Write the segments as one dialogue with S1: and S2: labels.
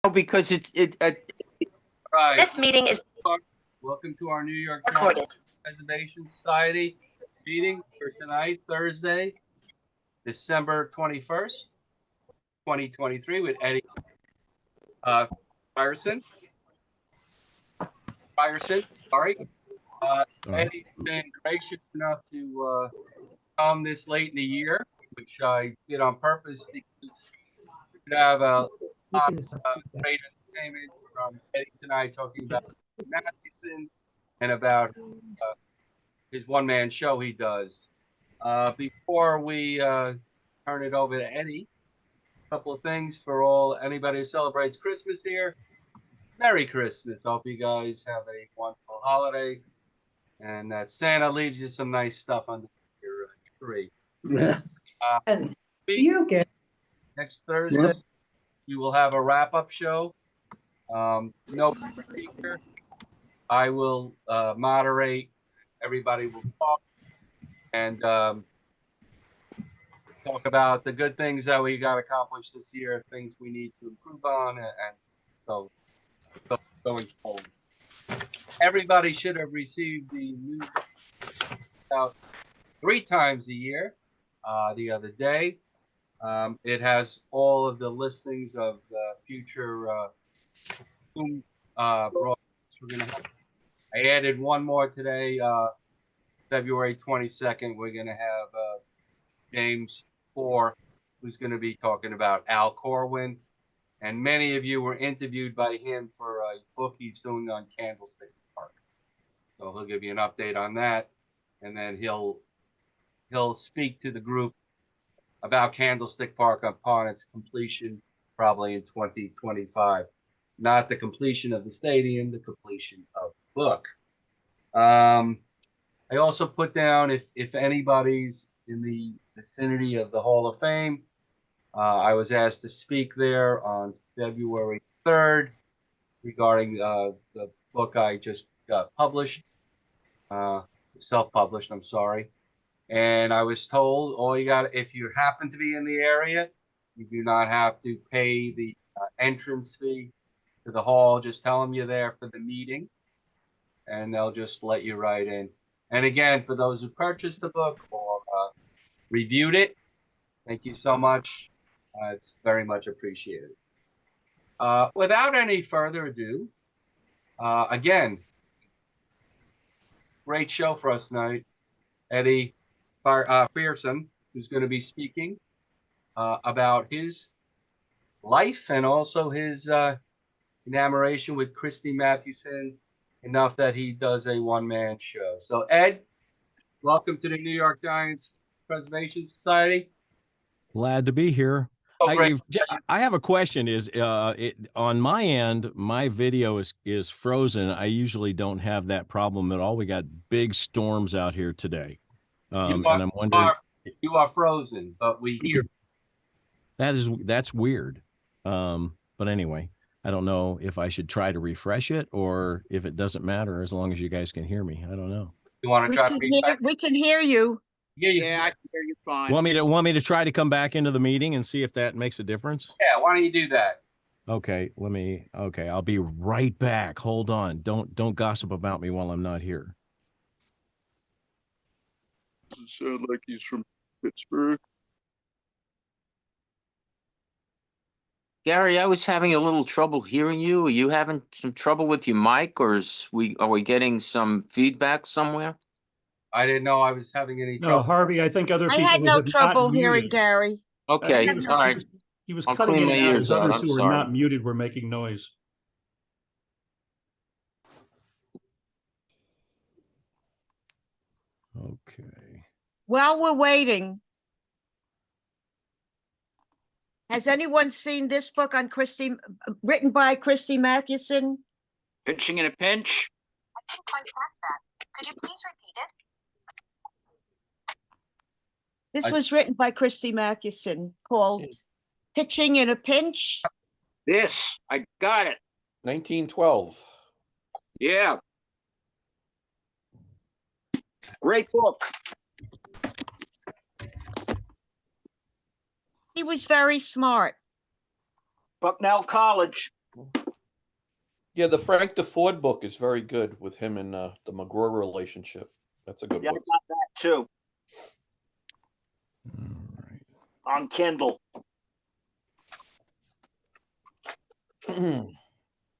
S1: because
S2: Right.
S3: This meeting is
S2: Welcome to our New York
S3: recorded.
S2: Preservation Society meeting for tonight, Thursday, December 21st, 2023, with Eddie Frierson. Sorry. Eddie's been gracious enough to come this late in the year, which I did on purpose because we could have a lot of great entertainment from Eddie tonight, talking about Mathewson and about his one-man show he does. Before we turn it over to Eddie, a couple of things for anybody who celebrates Christmas here. Merry Christmas. Hope you guys have a wonderful holiday, and that Santa leaves you some nice stuff under your tree.
S4: And you get
S2: Next Thursday, we will have a wrap-up show. No speaker. I will moderate. Everybody will talk and talk about the good things that we got accomplished this year, things we need to improve on, and so going forward. Everybody should have received the news about 3 times a year the other day. It has all of the listings of the future broadcasts we're going to have. I added one more today, February 22nd. We're going to have James Four, who's going to be talking about Al Corwin. And many of you were interviewed by him for a book he's doing on Candlestick Park. So he'll give you an update on that. And then he'll speak to the group about Candlestick Park upon its completion, probably in 2025. Not the completion of the stadium, the completion of the book. I also put down if anybody's in the vicinity of the Hall of Fame, I was asked to speak there on February 3rd regarding the book I just got published, self-published, I'm sorry. And I was told, if you happen to be in the area, you do not have to pay the entrance fee to the hall. Just tell them you're there for the meeting, and they'll just let you right in. And again, for those who purchased the book or reviewed it, thank you so much. It's very much appreciated. Without any further ado, again, great show for us tonight. Eddie Frierson, who's going to be speaking about his life and also his enamoration with Christy Mathewson, enough that he does a one-man show. So, Ed, welcome to the New York Giants Preservation Society.
S5: Glad to be here. I have a question. On my end, my video is frozen. I usually don't have that problem at all. We got big storms out here today. And I'm wondering,
S2: you are frozen, but we hear.
S5: That's weird. But anyway, I don't know if I should try to refresh it or if it doesn't matter as long as you guys can hear me. I don't know.
S2: You want to try?
S6: We can hear you.
S2: Yeah,
S7: I can hear you fine.
S5: Want me to try to come back into the meeting and see if that makes a difference?
S2: Yeah, why don't you do that?
S5: Okay, I'll be right back. Hold on. Don't gossip about me while I'm not here.
S8: Does it sound like he's from Pittsburgh?
S1: Gary, I was having a little trouble hearing you. Are you having some trouble with your mic, or are we getting some feedback somewhere?
S2: I didn't know I was having any
S9: No,
S2: trouble.
S9: Harvey, I think other
S6: I
S9: people
S6: had no
S9: have not
S6: trouble
S9: muted.
S6: hearing Gary.
S1: Okay,
S9: He was,
S1: all right.
S9: he was
S1: I'll
S9: cutting
S1: clean
S9: in
S1: my
S9: and out
S1: ears
S9: as
S1: out,
S9: others
S1: I'm
S9: who were
S1: sorry.
S9: not muted were making noise.
S5: Okay.
S6: While we're waiting, has anyone seen this book on written by Christy Mathewson?
S7: Pitching in a pinch.
S3: I didn't quite catch that. Could you please repeat it?
S6: This was written by Christy Mathewson, called Pitching in a Pinch.
S7: This, I got it.
S1: 1912.
S7: Yeah. Great book.
S6: He was very smart.
S7: Bucknell College.
S10: Yeah, the Frank DeFord book is very good with him and the McGraw relationship. That's a good
S7: Yeah, I
S10: book.
S7: got that too
S5: All right.
S7: on Kindle.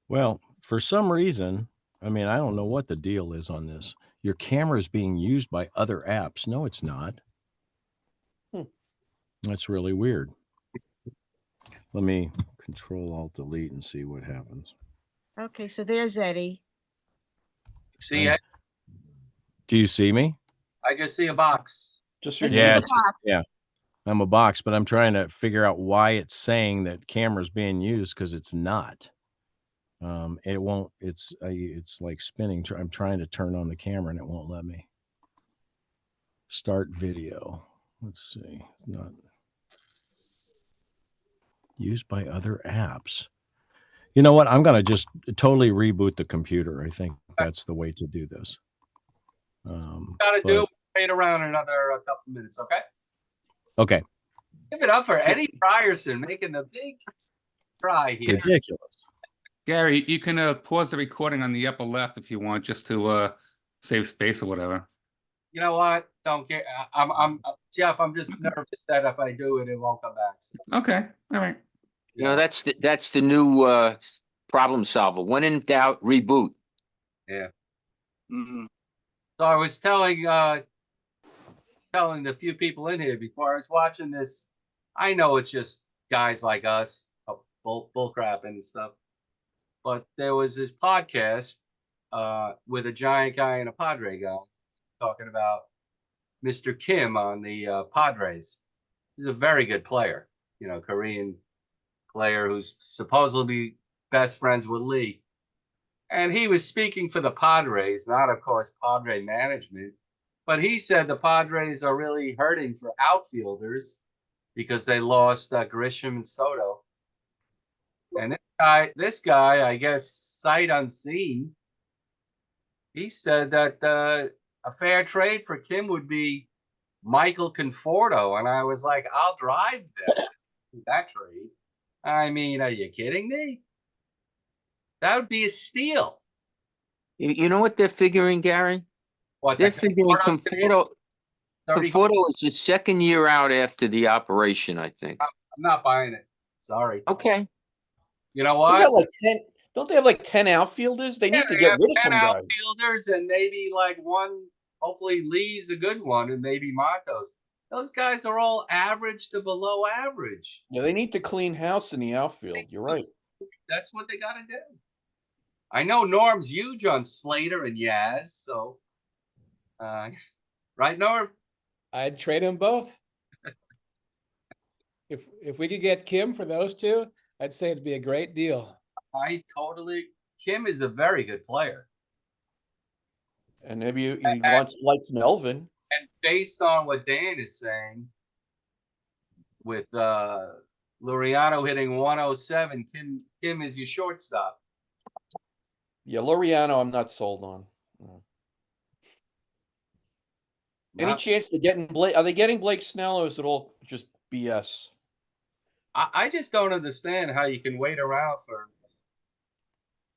S5: Well, for some reason, I mean, I don't know what the deal is on this. Your camera is being used by other apps. No, it's not. That's really weird. Let me Control-Alt-Delete and see what happens.
S6: Okay, so there's Eddie.
S2: See
S5: I-
S2: it?
S5: Do you see me?
S2: I just see a box.
S10: Just your
S6: Let's
S5: Yeah,
S6: see
S10: name.
S6: the
S5: it's just-
S6: box.
S5: yeah. I'm a box, but I'm trying to figure out why it's saying that camera's being used because it's not. It won't. It's like spinning. I'm trying to turn on the camera and it won't let me. Start video. Let's see. It's not used by other apps. You know what? I'm gonna just totally reboot the computer. I think that's the way to do this.
S2: Gotta
S5: But-
S2: do. Wait around another couple minutes, okay?
S5: Okay.
S2: Give it up for Eddie Frierson making the big try here.
S5: Ridiculous.
S11: Gary, you can pause the recording on the upper left if you want, just to save space or whatever.
S2: You know what? Don't care. I'm Jeff. I'm just nervous that if I do it, it won't come back.
S11: Okay, all right.
S1: You know, that's the new problem solver. When in doubt, reboot.
S2: Yeah.
S7: Mhm.
S2: So I was telling the few people in here before I was watching this. I know it's just guys like us, bull crap and stuff. But there was this podcast with a giant guy and a Padre guy talking about Mr. Kim on the Padres. He's a very good player, you know, Korean player who's supposedly best friends with Lee. And he was speaking for the Padres, not, of course, Padre management. But he said the Padres are really hurting for outfielders because they lost Grisham and Soto. And this guy, I guess, sight unseen, he said that a fair trade for Kim would be Michael Conforto. And I was like, I'll drive that trade. I mean, are you kidding me? That would be a steal.
S1: You know what they're figuring, Gary?
S2: What,
S1: They're
S2: that
S1: figuring
S2: Conforto's gonna be
S1: Conforto.
S2: 30
S1: Conforto is the second year out after the operation, I think.
S2: I'm not buying it. Sorry.
S1: Okay.
S2: You know
S10: They
S2: what?
S10: got like 10, don't they have like 10 outfielders? They need to get rid of
S2: 10
S10: some guys.
S2: outfielders and maybe like one. Hopefully, Lee's a good one, and maybe Matos. Those guys are all average to below average.
S10: Yeah, they need to clean house in the outfield. You're right.
S2: That's what they got to do. I know Norm's huge on Slater and Yaz, so right, Norm?
S12: I'd trade them both. If we could get Kim for those two, I'd say it'd be a great deal.
S2: Kim is a very good player.
S10: And maybe he likes Melvin.
S2: And based on what Dan is saying, with Laureano hitting 107, Kim is your shortstop.
S10: Yeah, Laureano, I'm not sold on. Any chance they're getting Blake? Are they getting Blake Snell, or is it all just BS?
S2: I just don't understand how you can wait around for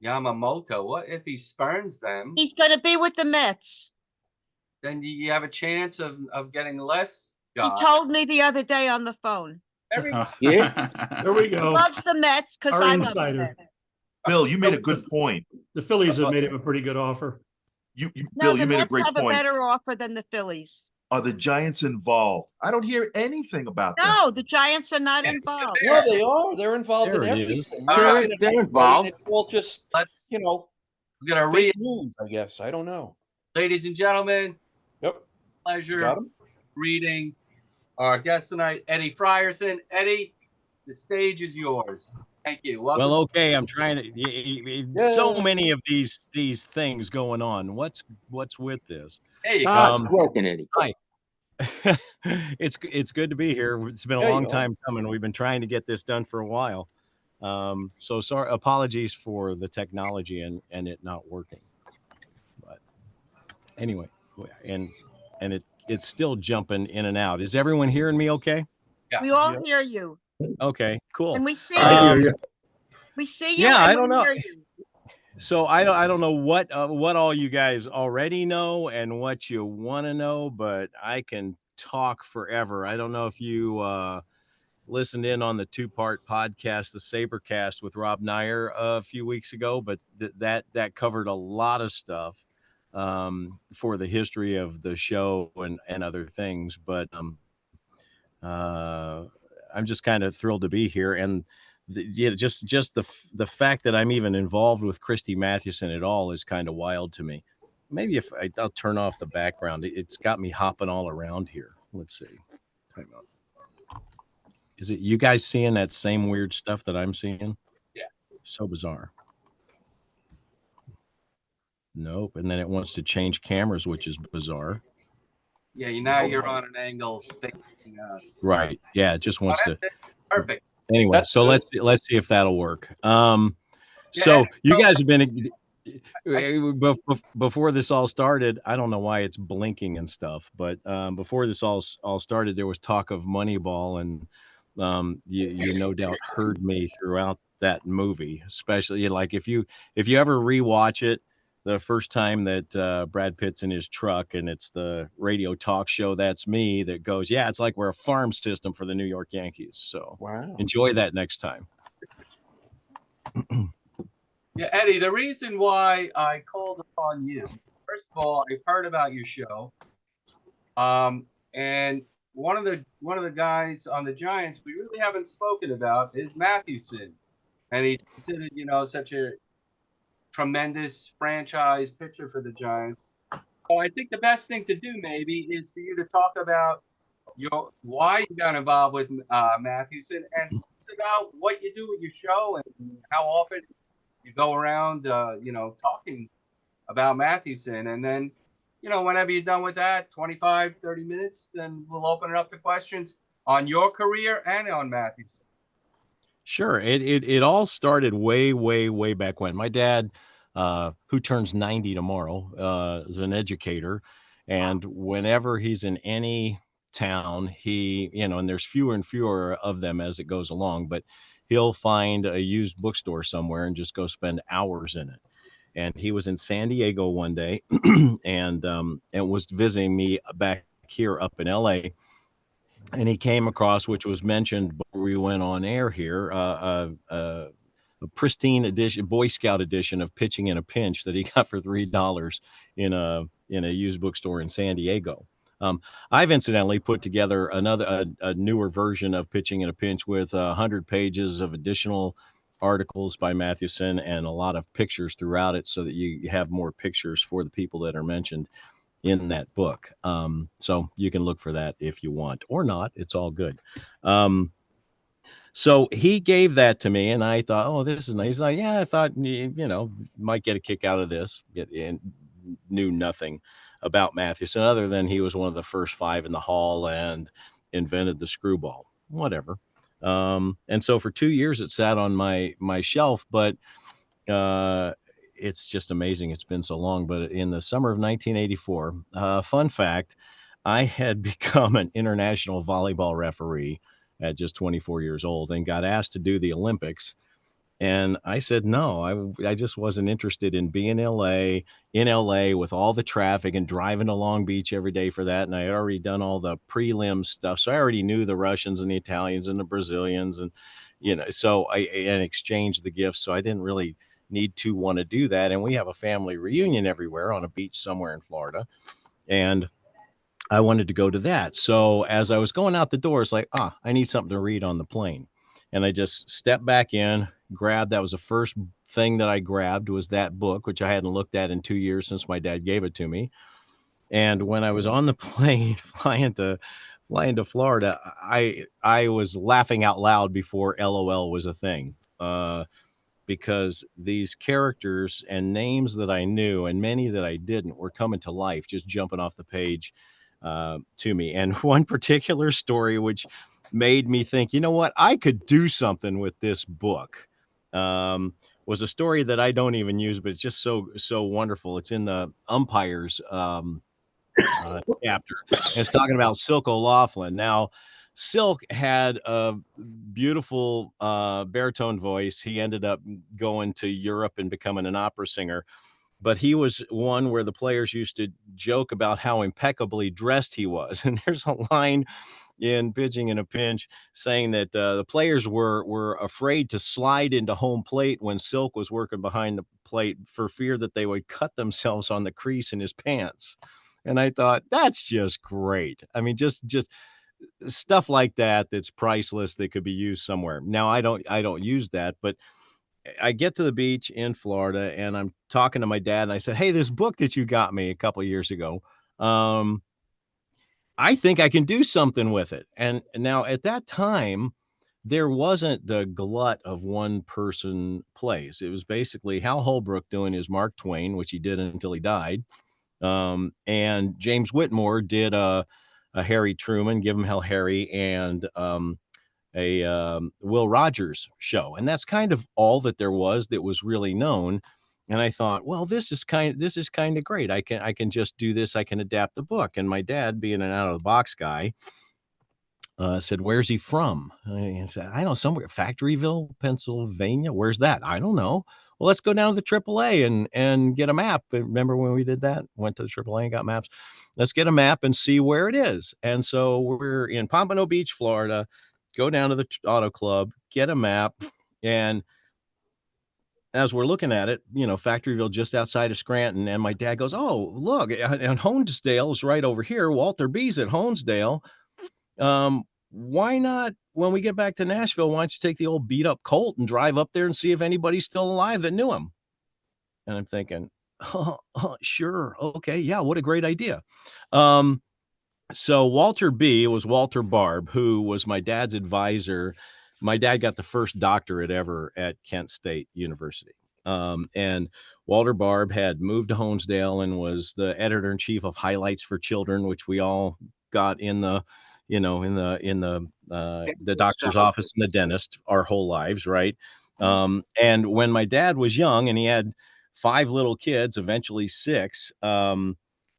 S2: Yamamoto. What if he spurns them?
S6: He's going to be with the Mets.
S2: Then you have a chance of getting less
S6: He
S2: guys.
S6: told me the other day on the phone.
S1: Yeah.
S9: There we
S6: He
S9: go.
S6: loves the Mets because
S9: Our
S6: I love the
S9: insider.
S6: Mets.
S8: Bill, you made a good point.
S9: The Phillies have made him a pretty good offer.
S6: No,
S8: Bill,
S6: the
S8: you made a
S6: Mets
S8: great
S6: have a
S8: point.
S6: better offer than the Phillies.
S8: Are the Giants involved? I don't hear anything about that.
S6: No, the Giants are not involved.
S10: No, they are. They're involved
S5: There
S10: in
S5: it is.
S10: everything.
S1: They're involved.
S10: It's all just,
S2: Let's
S10: you know,
S2: we're gonna
S10: fake news, I guess. I don't know.
S2: ladies and gentlemen,
S10: Yep.
S2: pleasure
S10: Got him?
S2: reading our guest tonight, Eddie Frierson. Eddie, the stage is yours. Thank you. Welcome.
S5: Well, okay. I'm trying to. So many of these things going on. What's with this?
S2: There you go.
S1: It's working, Eddie.
S5: Hi. It's good to be here. It's been a
S10: There you
S5: long
S10: go.
S5: time coming. We've been trying to get this done for a while. So sorry. Apologies for the technology and it not working. But anyway, and it's still jumping in and out. Is everyone hearing me okay?
S6: We all hear you.
S5: Okay, cool.
S6: And we see
S5: I
S6: you.
S5: hear you.
S6: We see you.
S5: Yeah,
S6: and
S5: I don't
S6: we
S5: know.
S6: hear you.
S5: So I don't know what all you guys already know and what you want to know, but I can talk forever. I don't know if you listened in on the 2-part podcast, the Sabercast with Rob Nyer a few weeks ago, but that covered a lot of stuff for the history of the show and other things. But I'm just kind of thrilled to be here, and just the fact that I'm even involved with Christy Mathewson at all is kind of wild to me. Maybe if I'll turn off the background, it's got me hopping all around here. Let's see. Time out. Is it you guys seeing that same weird stuff that I'm seeing?
S2: Yeah.
S5: So bizarre. Nope. And then it wants to change cameras, which is bizarre.
S2: Yeah, now you're on an angle facing.
S5: Right. Yeah, it just wants to.
S2: Perfect.
S5: Anyway, so let's see if that'll work. So you guys have been before this all started. I don't know why it's blinking and stuff, but before this all started, there was talk of Moneyball, and you no doubt heard me throughout that movie, especially like if you ever rewatch it. The first time that Brad Pitt's in his truck and it's the radio talk show, That's Me, that goes, yeah, it's like we're a farm system for the New York Yankees. So enjoy that next time.
S2: Yeah, Eddie, the reason why I called upon you, first of all, I've heard about your show. And one of the guys on the Giants we really haven't spoken about is Mathewson. And he's considered, such a tremendous franchise pitcher for the Giants. So I think the best thing to do maybe is for you to talk about why you got involved with Mathewson, and it's about what you do with your show and how often you go around, talking about Mathewson. And then, whenever you're done with that, 25, 30 minutes, then we'll open it up to questions on your career and on Mathewson.
S5: Sure. It all started way back when. My dad, who turns 90 tomorrow, is an educator. And whenever he's in any town, he, and there's fewer and fewer of them as it goes along, but he'll find a used bookstore somewhere and just go spend hours in it. And he was in San Diego one day and was visiting me back here up in LA. And he came across, which was mentioned before we went on air here, a pristine edition, Boy Scout edition of Pitching in a Pinch that he got for $3 in a used bookstore in San Diego. I've incidentally put together a newer version of Pitching in a Pinch with 100 pages of additional articles by Mathewson and a lot of pictures throughout it, so that you have more pictures for the people that are mentioned in that book. So you can look for that if you want or not. It's all good. So he gave that to me and I thought, oh, this is nice. He's like, yeah, I thought, might get a kick out of this. And knew nothing about Mathewson other than he was one of the first 5 in the hall and invented the screwball, whatever. And so for 2 years it sat on my shelf, but it's just amazing. It's been so long. But in the summer of 1984, fun fact, I had become an international volleyball referee at just 24 years old and got asked to do the Olympics. And I said, no, I just wasn't interested in being in LA with all the traffic and driving to Long Beach every day for that. And I had already done all the prelim stuff. So I already knew the Russians and the Italians and the Brazilians and, so I exchanged the gifts. So I didn't really need to want to do that. And we have a family reunion everywhere on a beach somewhere in Florida. And I wanted to go to that. So as I was going out the door, it's like, I need something to read on the plane. And I just stepped back in, grabbed, that was the first thing that I grabbed was that book, which I hadn't looked at in 2 years since my dad gave it to me. And when I was on the plane flying to Florida, I was laughing out loud before LOL was a thing. Because these characters and names that I knew and many that I didn't were coming to life, just jumping off the page to me. And one particular story which made me think, you know what, I could do something with this book, was a story that I don't even use, but it's just so wonderful. It's in the umpires chapter. And it's talking about Silk O'Laughlin. Now, Silk had a beautiful baritone voice. He ended up going to Europe and becoming an opera singer. But he was one where the players used to joke about how impeccably dressed he was. And there's a line in Pitching in a Pinch saying that the players were afraid to slide into home plate when Silk was working behind the plate for fear that they would cut themselves on the crease in his pants. And I thought, that's just great. I mean, just stuff like that that's priceless that could be used somewhere. Now I don't use that, but I get to the beach in Florida and I'm talking to my dad and I said, "Hey, this book that you got me a couple of years ago, I think I can do something with it." And now at that time, there wasn't the glut of one person plays. It was basically Hal Holbrook doing his Mark Twain, which he did until he died. And James Whitmore did a Harry Truman, Give Him Hell Harry, and a Will Rogers show. And that's kind of all that there was that was really known. And I thought, well, this is kind of great. I can just do this. I can adapt the book. And my dad, being an out of the box guy, said, "Where's he from?" I said, "I don't know, somewhere, Factoryville, Pennsylvania. Where's that?" "I don't know." "Well, let's go down to the AAA and get a map." Remember when we did that? Went to the AAA and got maps. "Let's get a map and see where it is." And so we're in Pompano Beach, Florida. Go down to the auto club, get a map, and as we're looking at it, Factoryville just outside of Scranton, and my dad goes, "Oh, look, and Honesdale is right over here. Walter B's at Honesdale. Why not, when we get back to Nashville, why don't you take the old beat up Colt and drive up there and see if anybody's still alive that knew him?" And I'm thinking, sure. Okay. Yeah. What a great idea. So Walter B was Walter Barb, who was my dad's advisor. My dad got the first doctorate ever at Kent State University. And Walter Barb had moved to Honesdale and was the editor-in-chief of Highlights for Children, which we all got in the doctor's office and the dentist our whole lives, right? And when my dad was young and he had 5 little kids, eventually 6,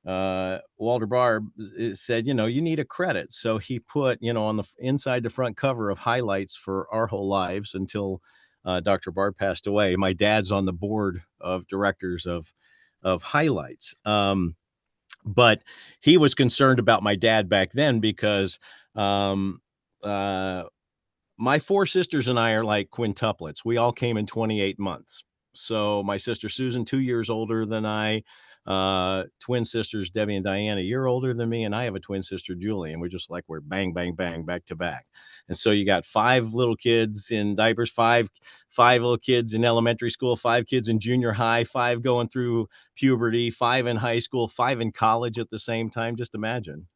S5: Walter Barb said, you need a credit. So he put, on the inside the front cover of Highlights for our whole lives until Dr. Barb passed away. My dad's on the board of directors of Highlights. But he was concerned about my dad back then because my 4 sisters and I are like quintuplets. We all came in 28 months. So my sister Susan, 2 years older than I, twin sisters Debbie and Diane, a year older than me, and I have a twin sister Julie, and we're bang bang bang back to back. And so you got 5 little kids in diapers, five little kids in elementary school, 5 kids in junior high, 5 going through puberty, 5 in high school, 5 in college at the same time. Just imagine.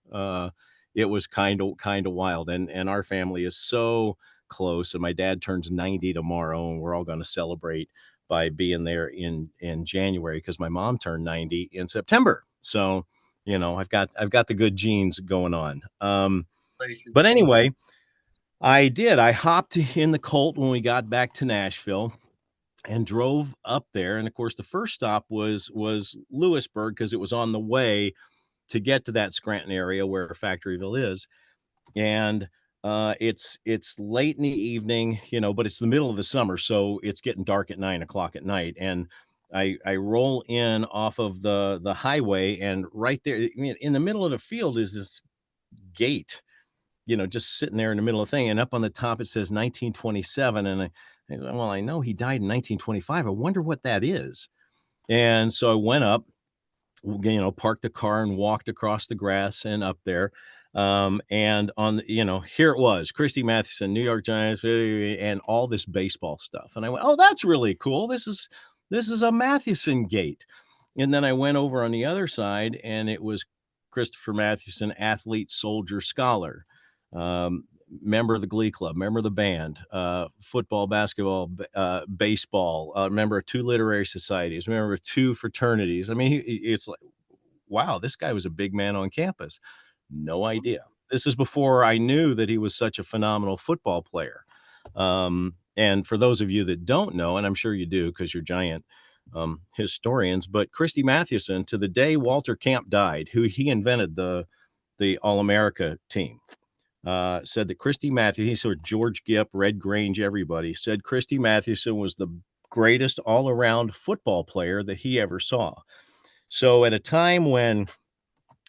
S5: It was kind of wild, and our family is so close. And my dad turns 90 tomorrow, and we're all going to celebrate by being there in January, because my mom turned 90 in September. So, I've got the good genes going on. But anyway, I hopped in the Colt when we got back to Nashville and drove up there. And of course, the first stop was Lewisburg, because it was on the way to get to that Scranton area where Factoryville is. And it's late in the evening, but it's the middle of the summer, so it's getting dark at 9:00 at night. And I roll in off of the highway, and right there in the middle of the field is this gate, just sitting there in the middle of the thing. And up on the top, it says 1927. And I well, I know he died in 1925. I wonder what that is. And so I went up, parked the car and walked across the grass and up there. And on here it was, Christy Mathewson, New York Giants, and all this baseball stuff. And I went, "Oh, that's really cool. This is a Mathewson gate." And then I went over on the other side, and it was Christopher Mathewson, athlete, soldier, scholar, member of the Glee Club, member of the band, football, basketball, baseball, member of 2 literary societies, member of 2 fraternities. I mean, it's like, wow, this guy was a big man on campus. No idea. This is before I knew that he was such a phenomenal football player. And for those of you that don't know, and I'm sure you do because you're giant historians, but Christy Mathewson, to the day Walter Camp died, who he invented the All-America team. said that Christy Mathewson, he said George Gipp, Red Grange, everybody said Christy Mathewson was the greatest all-around football player that he ever saw. So at a time when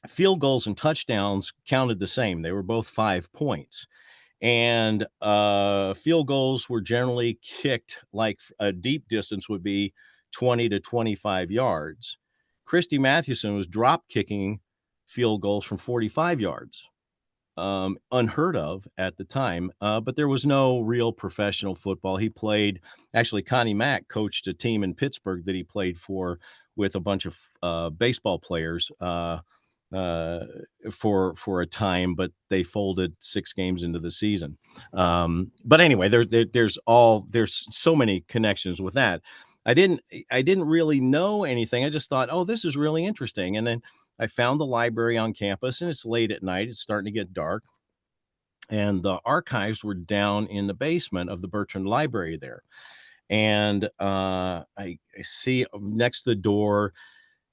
S5: field goals and touchdowns counted the same, they were both 5 points. And field goals were generally kicked like a deep distance would be 20 to 25 yards. Christy Mathewson was drop kicking field goals from 45 yards. Unheard of at the time, but there was no real professional football. He played, actually, Connie Mack coached a team in Pittsburgh that he played for with a bunch of baseball players for a time, but they folded 6 games into the season. But anyway, there's so many connections with that. I didn't really know anything. I just thought, oh, this is really interesting. And then I found the library on campus, and it's late at night. It's starting to get dark. And the archives were down in the basement of the Bertrand Library there. And I see next to the door,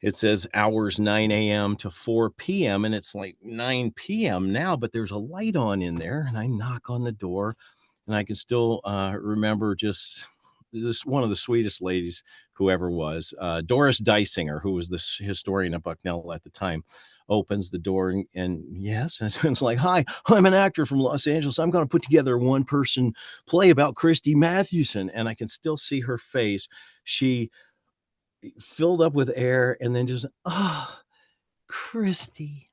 S5: it says hours 9 a.m. to 4 p.m. And it's like 9 p.m. now, but there's a light on in there. And I knock on the door, and I can still remember just this one of the sweetest ladies who ever was, Doris Dysinger, who was the historian at Bucknell at the time, opens the door and yes, and it's like, hi, I'm an actor from Los Angeles. I'm going to put together a 1-person play about Christy Mathewson. And I can still see her face. She filled up with air and then just, oh, Christy.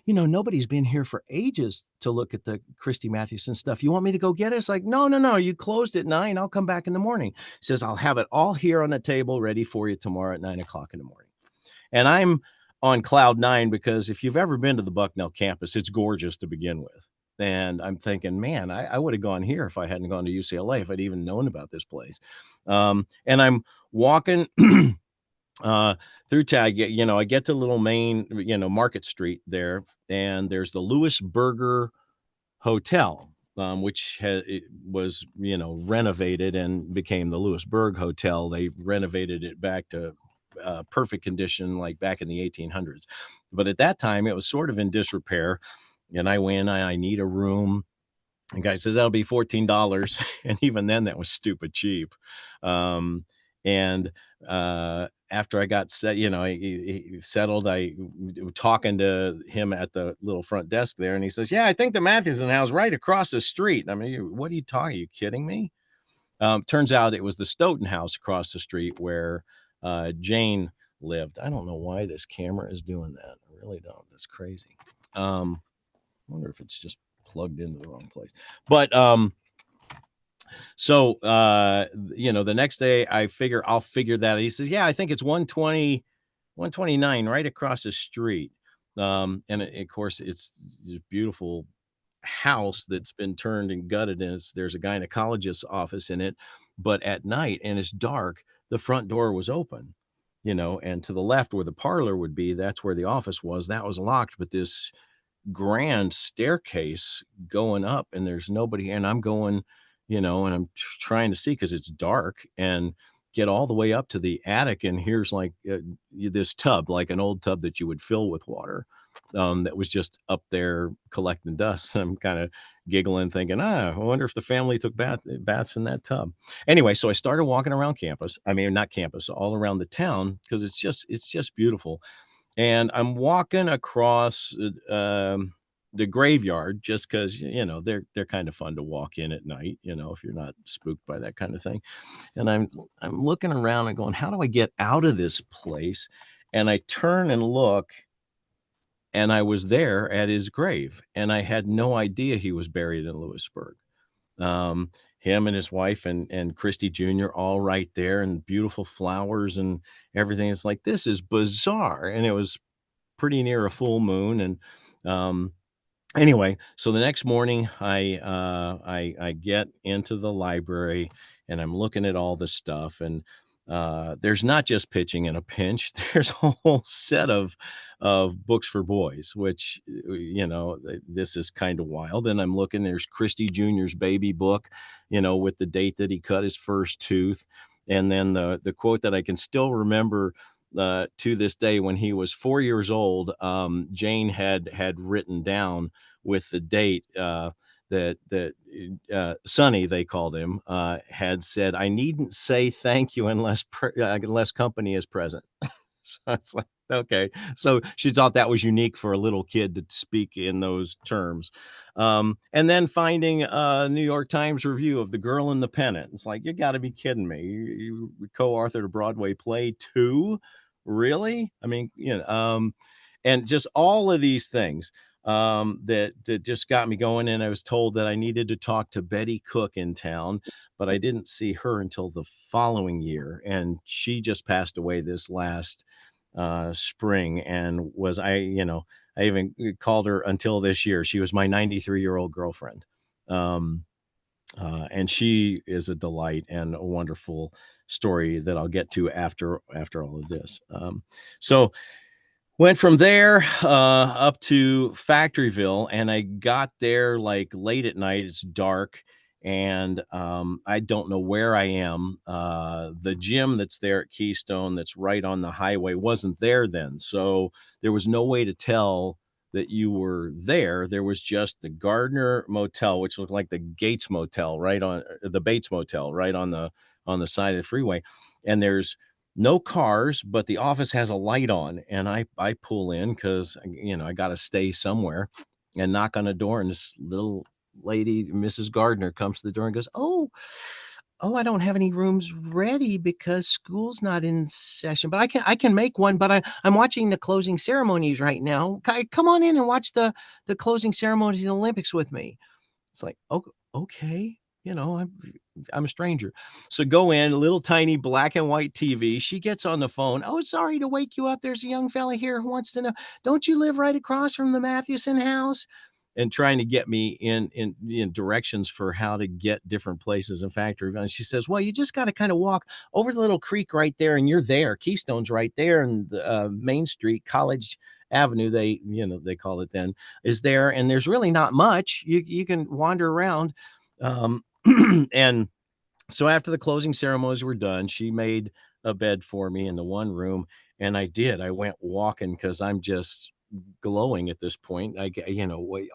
S5: You know, nobody's been here for ages to look at the Christy Mathewson stuff. You want me to go get it? It's like, no. You closed at 9. I'll come back in the morning. He says, I'll have it all here on the table ready for you tomorrow at 9 o'clock in the morning. And I'm on cloud 9 because if you've ever been to the Bucknell campus, it's gorgeous to begin with. And I'm thinking, man, I would have gone here if I hadn't gone to UCLA, if I'd even known about this place. And I'm walking through tag, I get to little main, Market Street there, and there's the Lewisburger Hotel, which was, renovated and became the Lewisburg Hotel. They renovated it back to perfect condition, like back in the 1800s. But at that time, it was sort of in disrepair. And I went, I need a room. The guy says, that'll be $14. And even then, that was stupid cheap. After I got set, he settled, I was talking to him at the little front desk there, and he says, yeah, I think the Mathewson house right across the street. I mean, what are you talking? Are you kidding me? Turns out it was the Stoughton house across the street where Jane lived. I don't know why this camera is doing that. I really don't. That's crazy. I wonder if it's just plugged into the wrong place. But so, the next day I'll figure that. He says, yeah, I think it's 129 right across the street. And of course it's this beautiful house that's been turned and gutted. And there's a gynecologist's office in it, but at night and it's dark, the front door was open, and to the left where the parlor would be, that's where the office was. That was locked, but this grand staircase going up and there's nobody. And I'm going, and I'm trying to see because it's dark and get all the way up to the attic. And here's like this tub, like an old tub that you would fill with water, that was just up there collecting dust. I'm kind of giggling, thinking, I wonder if the family took baths in that tub. Anyway, so I started walking around campus. I mean, not campus, all around the town, because it's just beautiful. And I'm walking across the graveyard just because, they're kind of fun to walk in at night, if you're not spooked by that kind of thing. And I'm looking around and going, how do I get out of this place? And I turn and look, and I was there at his grave, and I had no idea he was buried in Lewisburg. Him and his wife and Christy Jr. all right there, and beautiful flowers and everything. It's like, this is bizarre. And it was pretty near a full moon. And anyway, so the next morning I get into the library and I'm looking at all this stuff, and there's not just Pitching in a Pinch. There's a whole set of books for boys, which, this is kind of wild. And I'm looking, there's Christy Jr.'s baby book, with the date that he cut his first tooth. And then the quote that I can still remember to this day, when he was 4 years old, Jane had written down with the date that Sonny, they called him, had said, "I needn't say thank you unless company is present." So it's like, okay. So she thought that was unique for a little kid to speak in those terms. And then finding a New York Times review of The Girl in the Pennant. It's like, you got to be kidding me. You co-authored a Broadway play too? Really? I mean, and just all of these things that just got me going. And I was told that I needed to talk to Betty Cook in town, but I didn't see her until the following year. And she just passed away this last spring, and I even called her until this year. She was my 93-year-old girlfriend. And she is a delight and a wonderful story that I'll get to after all of this. So went from there up to Factoryville, and I got there like late at night. It's dark, and I don't know where I am. The gym that's there at Keystone, that's right on the highway, wasn't there then, so there was no way to tell that you were there. There was just the Gardner Motel, which looked like the Gates Motel, right on the Bates Motel, right on the side of the freeway, and there's no cars, but the office has a light on, and I pull in because I got to stay somewhere, and knock on the door, and this little lady, Mrs. Gardner, comes to the door and goes, "Oh, I don't have any rooms ready because school's not in session, but I can make one. But I'm watching the closing ceremonies right now. Come on in and watch the closing ceremonies of the Olympics with me." It's like, "Oh, okay." I'm a stranger. So go in, a little tiny black and white TV. She gets on the phone. "Oh, sorry to wake you up. There's a young fella here who wants to know, don't you live right across from the Mathewson house?" And trying to get me in directions for how to get different places in Factoryville. And she says, "Well, you just got to kind of walk over the little creek right there, and you're there. Keystone's right there, and Main Street, College Avenue, they call it then, is there. And there's really not much. You can wander around." And so after the closing ceremonies were done, she made a bed for me in the one room, and I went walking because I'm just glowing at this point.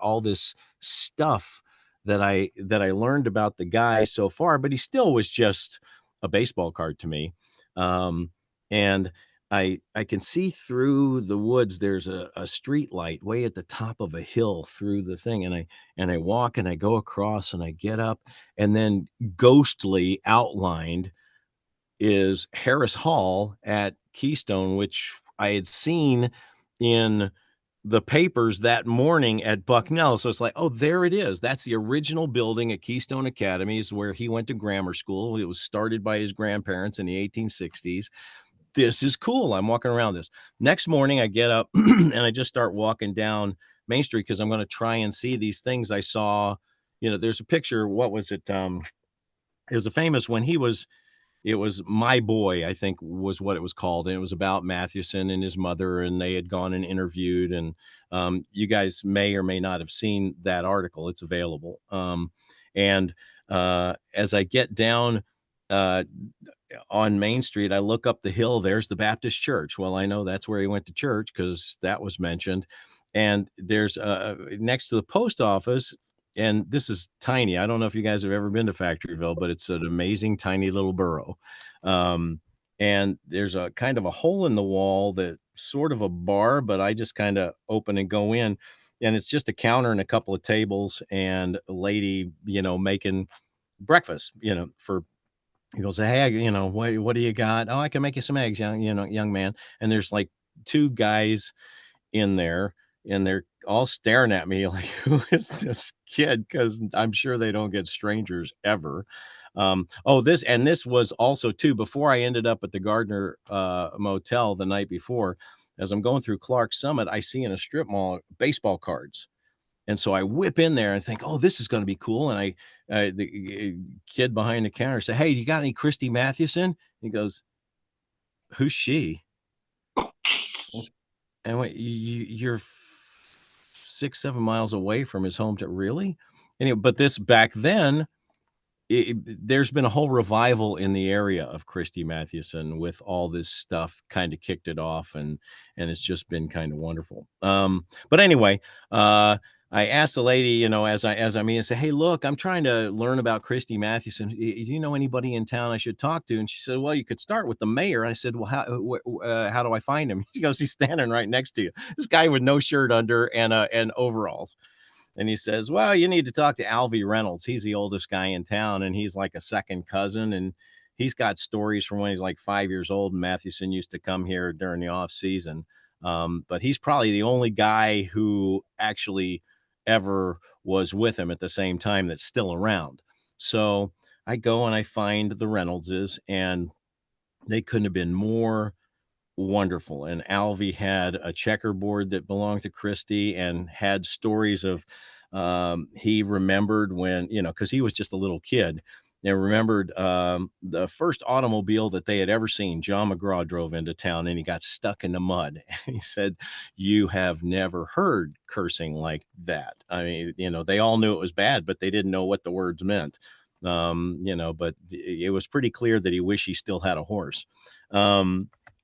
S5: All this stuff that I learned about the guy so far, but he still was just a baseball card to me. And I can see through the woods. There's a street light way at the top of a hill through the thing, and I walk, and I go across, and I get up, and then ghostly outlined is Harris Hall at Keystone, which I had seen in the papers that morning at Bucknell. So it's like, oh, there it is. That's the original building at Keystone Academy, is where he went to grammar school. It was started by his grandparents in the 1860s. This is cool. I'm walking around this. Next morning, I get up and I just start walking down Main Street because I'm going to try and see these things I saw. There's a picture. What was it? It was a famous when it was My Boy, I think was what it was called. And it was about Mathewson and his mother, and they had gone and interviewed. And you guys may or may not have seen that article. It's available. And as I get down on Main Street, I look up the hill. There's the Baptist church. Well, I know that's where he went to church because that was mentioned. And there's next to the post office, and this is tiny. I don't know if you guys have ever been to Factoryville, but it's an amazing tiny little borough. And there's a kind of a hole in the wall that sort of a bar, but I just kind of open and go in, and it's just a counter and a couple of tables and a lady, making breakfast, for. He goes, "Hey, what do you got?" "Oh, I can make you some eggs, young man." And there's like two guys in there, and they're all staring at me like, "Who is this kid?" Because I'm sure they don't get strangers ever. This was also too, before I ended up at the Gardner Motel the night before. As I'm going through Clark Summit, I see in a strip mall baseball cards. And so I whip in there and think, "Oh, this is going to be cool." And the kid behind the counter said, "Hey, you got any Christy Mathewson?" He goes, "Who's she?" And wait, you're 6-7 miles away from his home. Really? Anyway, but this back then, there's been a whole revival in the area of Christy Mathewson with all this stuff kind of kicked it off, and it's just been kind of wonderful. But anyway, I asked the lady, you know, as I mean, I said, hey, look, I'm trying to learn about Christy Mathewson. Do you know anybody in town I should talk to? And she said, well, you could start with the mayor. I said, well, how do I find him? She goes, he's standing right next to you. This guy with no shirt under and overalls. And he says, well, you need to talk to Alvy Reynolds. He's the oldest guy in town, and he's like a second cousin. And he's got stories from when he's like 5 years old. And Mathewson used to come here during the off season. But he's probably the only guy who actually ever was with him at the same time that's still around. So I go and I find the Reynoldses, and they couldn't have been more wonderful. And Alvy had a checkerboard that belonged to Christy and had stories of he remembered when, you know, because he was just a little kid, and remembered the first automobile that they had ever seen. John McGraw drove into town, and he got stuck in the mud. And he said, you have never heard cursing like that. I mean, you know, they all knew it was bad, but they didn't know what the words meant. You know, but it was pretty clear that he wished he still had a horse.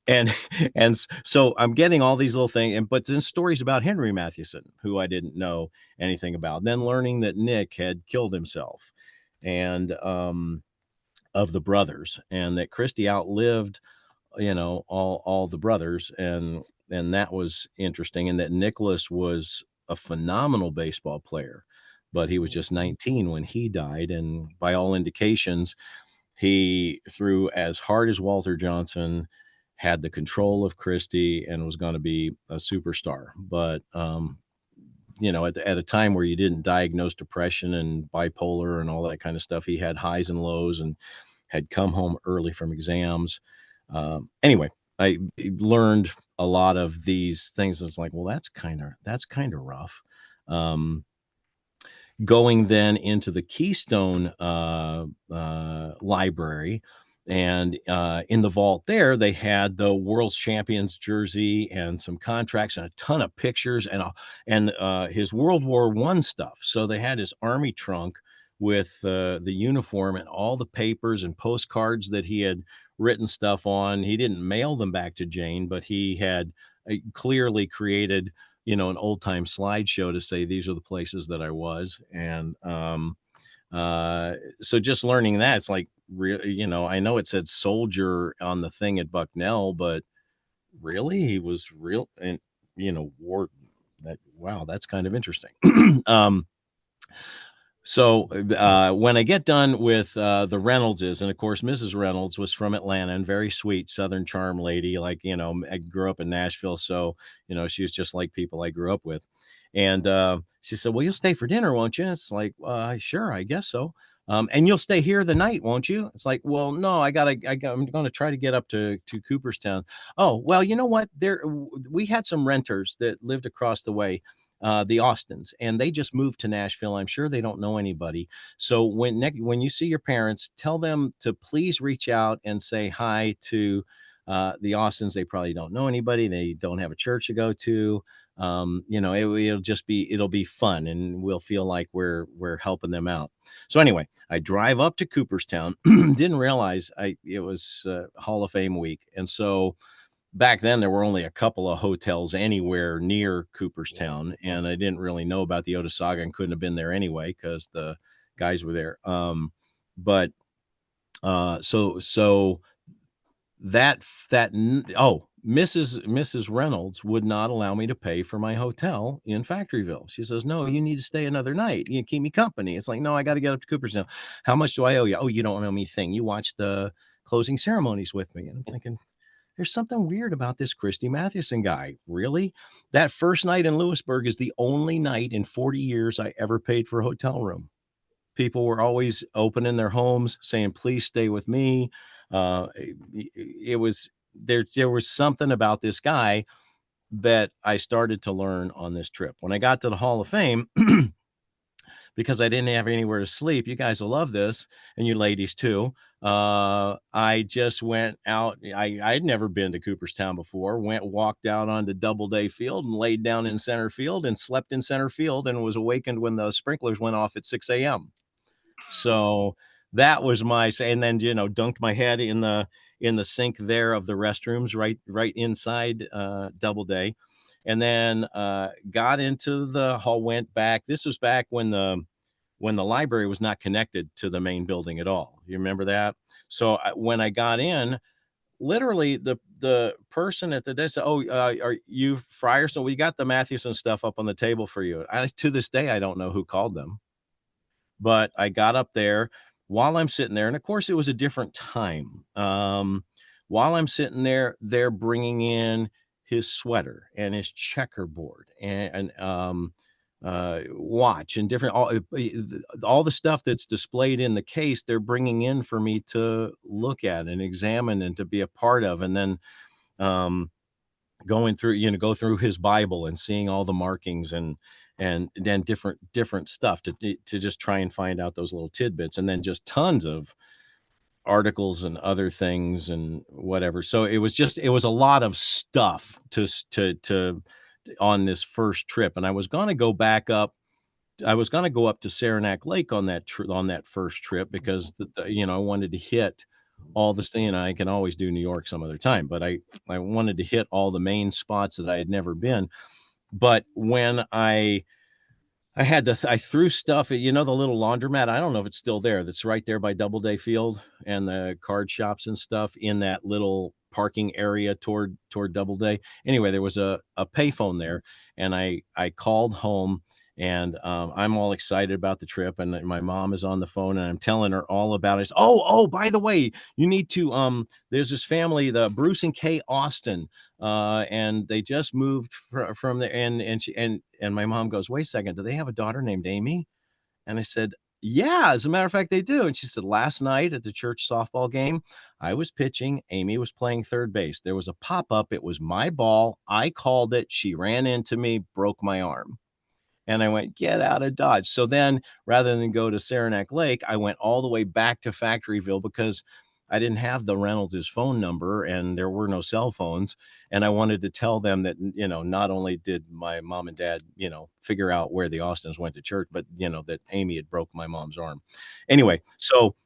S5: And so I'm getting all these little things, but then stories about Henry Mathewson, who I didn't know anything about. Then learning that Nick had killed himself, and of the brothers, and that Christy outlived, you know, all the brothers, and that was interesting. And that Nicholas was a phenomenal baseball player, but he was just 19 when he died, and by all indications, he threw as hard as Walter Johnson, had the control of Christy, and was going to be a superstar. But, you know, at a time where you didn't diagnose depression and bipolar and all that kind of stuff, he had highs and lows and had come home early from exams. Anyway, I learned a lot of these things. It's like, well, that's kind of rough. Going then into the Keystone library, and in the vault there, they had the world's champions jersey and some contracts and a ton of pictures and his World War I stuff. So they had his army trunk with the uniform and all the papers and postcards that he had written stuff on. He didn't mail them back to Jane, but he had clearly created, you know, an old time slideshow to say, these are the places that I was. And so just learning that, it's like, you know, I know it said soldier on the thing at Bucknell, but really he was real, and, you know, war that, wow, that's kind of interesting. So when I get done with the Reynoldses, and of course, Mrs. Reynolds was from Atlanta and very sweet Southern charm lady. Like, you know, I grew up in Nashville. So, you know, she was just like people I grew up with. And she said, well, you'll stay for dinner, won't you? It's like, sure, I guess so. And you'll stay here the night, won't you? It's like, well, no, I'm going to try to get up to Cooperstown. Oh, well, you know what? We had some renters that lived across the way, the Austins, and they just moved to Nashville. I'm sure they don't know anybody. So when you see your parents, tell them to please reach out and say hi to the Austins. They probably don't know anybody. They don't have a church to go to. You know, it'll be fun, and we'll feel like we're helping them out. So anyway, I drive up to Cooperstown. Didn't realize it was Hall of Fame week, and so back then there were only a couple of hotels anywhere near Cooperstown, and I didn't really know about the Otesaga and couldn't have been there anyway because the guys were there. But so Mrs. Reynolds would not allow me to pay for my hotel in Factoryville. She says, no, you need to stay another night. You keep me company. It's like, no, I got to get up to Cooperstown. How much do I owe you? Oh, you don't owe me a thing. You watch the closing ceremonies with me. And I'm thinking, there's something weird about this Christy Mathewson guy. Really? That first night in Lewisburg is the only night in 40 years I ever paid for a hotel room. People were always opening their homes saying, please stay with me. It was there was something about this guy that I started to learn on this trip. When I got to the Hall of Fame, because I didn't have anywhere to sleep, you guys will love this, and you ladies too. I just went out. I'd never been to Cooperstown before. Walked out onto Doubleday Field and laid down in center field and slept in center field, and was awakened when the sprinklers went off at 6 a.m. So that was my, and then, you know, dunked my head in the sink there of the restrooms, right inside Doubleday. And then got into the hall, went back. This was back when the library was not connected to the main building at all. You remember that? So when I got in, literally the person at the desk said, "Oh, are you Frierson? We got the Mathewson stuff up on the table for you." To this day, I don't know who called them, but I got up there while I'm sitting there, and of course, it was a different time. While I'm sitting there, they're bringing in his sweater and his checkerboard and watch and different all the stuff that's displayed in the case. They're bringing in for me to look at and examine and to be a part of, and then going through, you know, go through his Bible and seeing all the markings and then different stuff to just try and find out those little tidbits, and then just tons of articles and other things and whatever. So it was a lot of stuff to on this first trip. And I was going to go back up. I was going to go up to Saranac Lake on that first trip because you know, I wanted to hit all this thing. And I can always do New York some other time, but I wanted to hit all the main spots that I had never been. But when I threw stuff at, you know, the little laundromat. I don't know if it's still there. That's right there by Doubleday Field and the card shops and stuff in that little parking area toward Doubleday. Anyway, there was a payphone there, and I called home, and I'm all excited about the trip, and my mom is on the phone, and I'm telling her all about it. Oh, by the way, you need to there's this family, the Bruce and Kay Austin, and they just moved from there, and my mom goes, "Wait a second, do they have a daughter named Amy?" And I said, "Yeah, as a matter of fact, they do." And she said, "Last night at the church softball game, I was pitching. Amy was playing third base. There was a pop-up. It was my ball. I called it. She ran into me, broke my arm." And I went, "Get out of Dodge." So then rather than go to Saranac Lake, I went all the way back to Factoryville because I didn't have the Reynolds' phone number and there were no cell phones. And I wanted to tell them that, you know, not only did my mom and dad, you know, figure out where the Austins went to church, but, you know, that Amy had broke my mom's arm. Anyway, so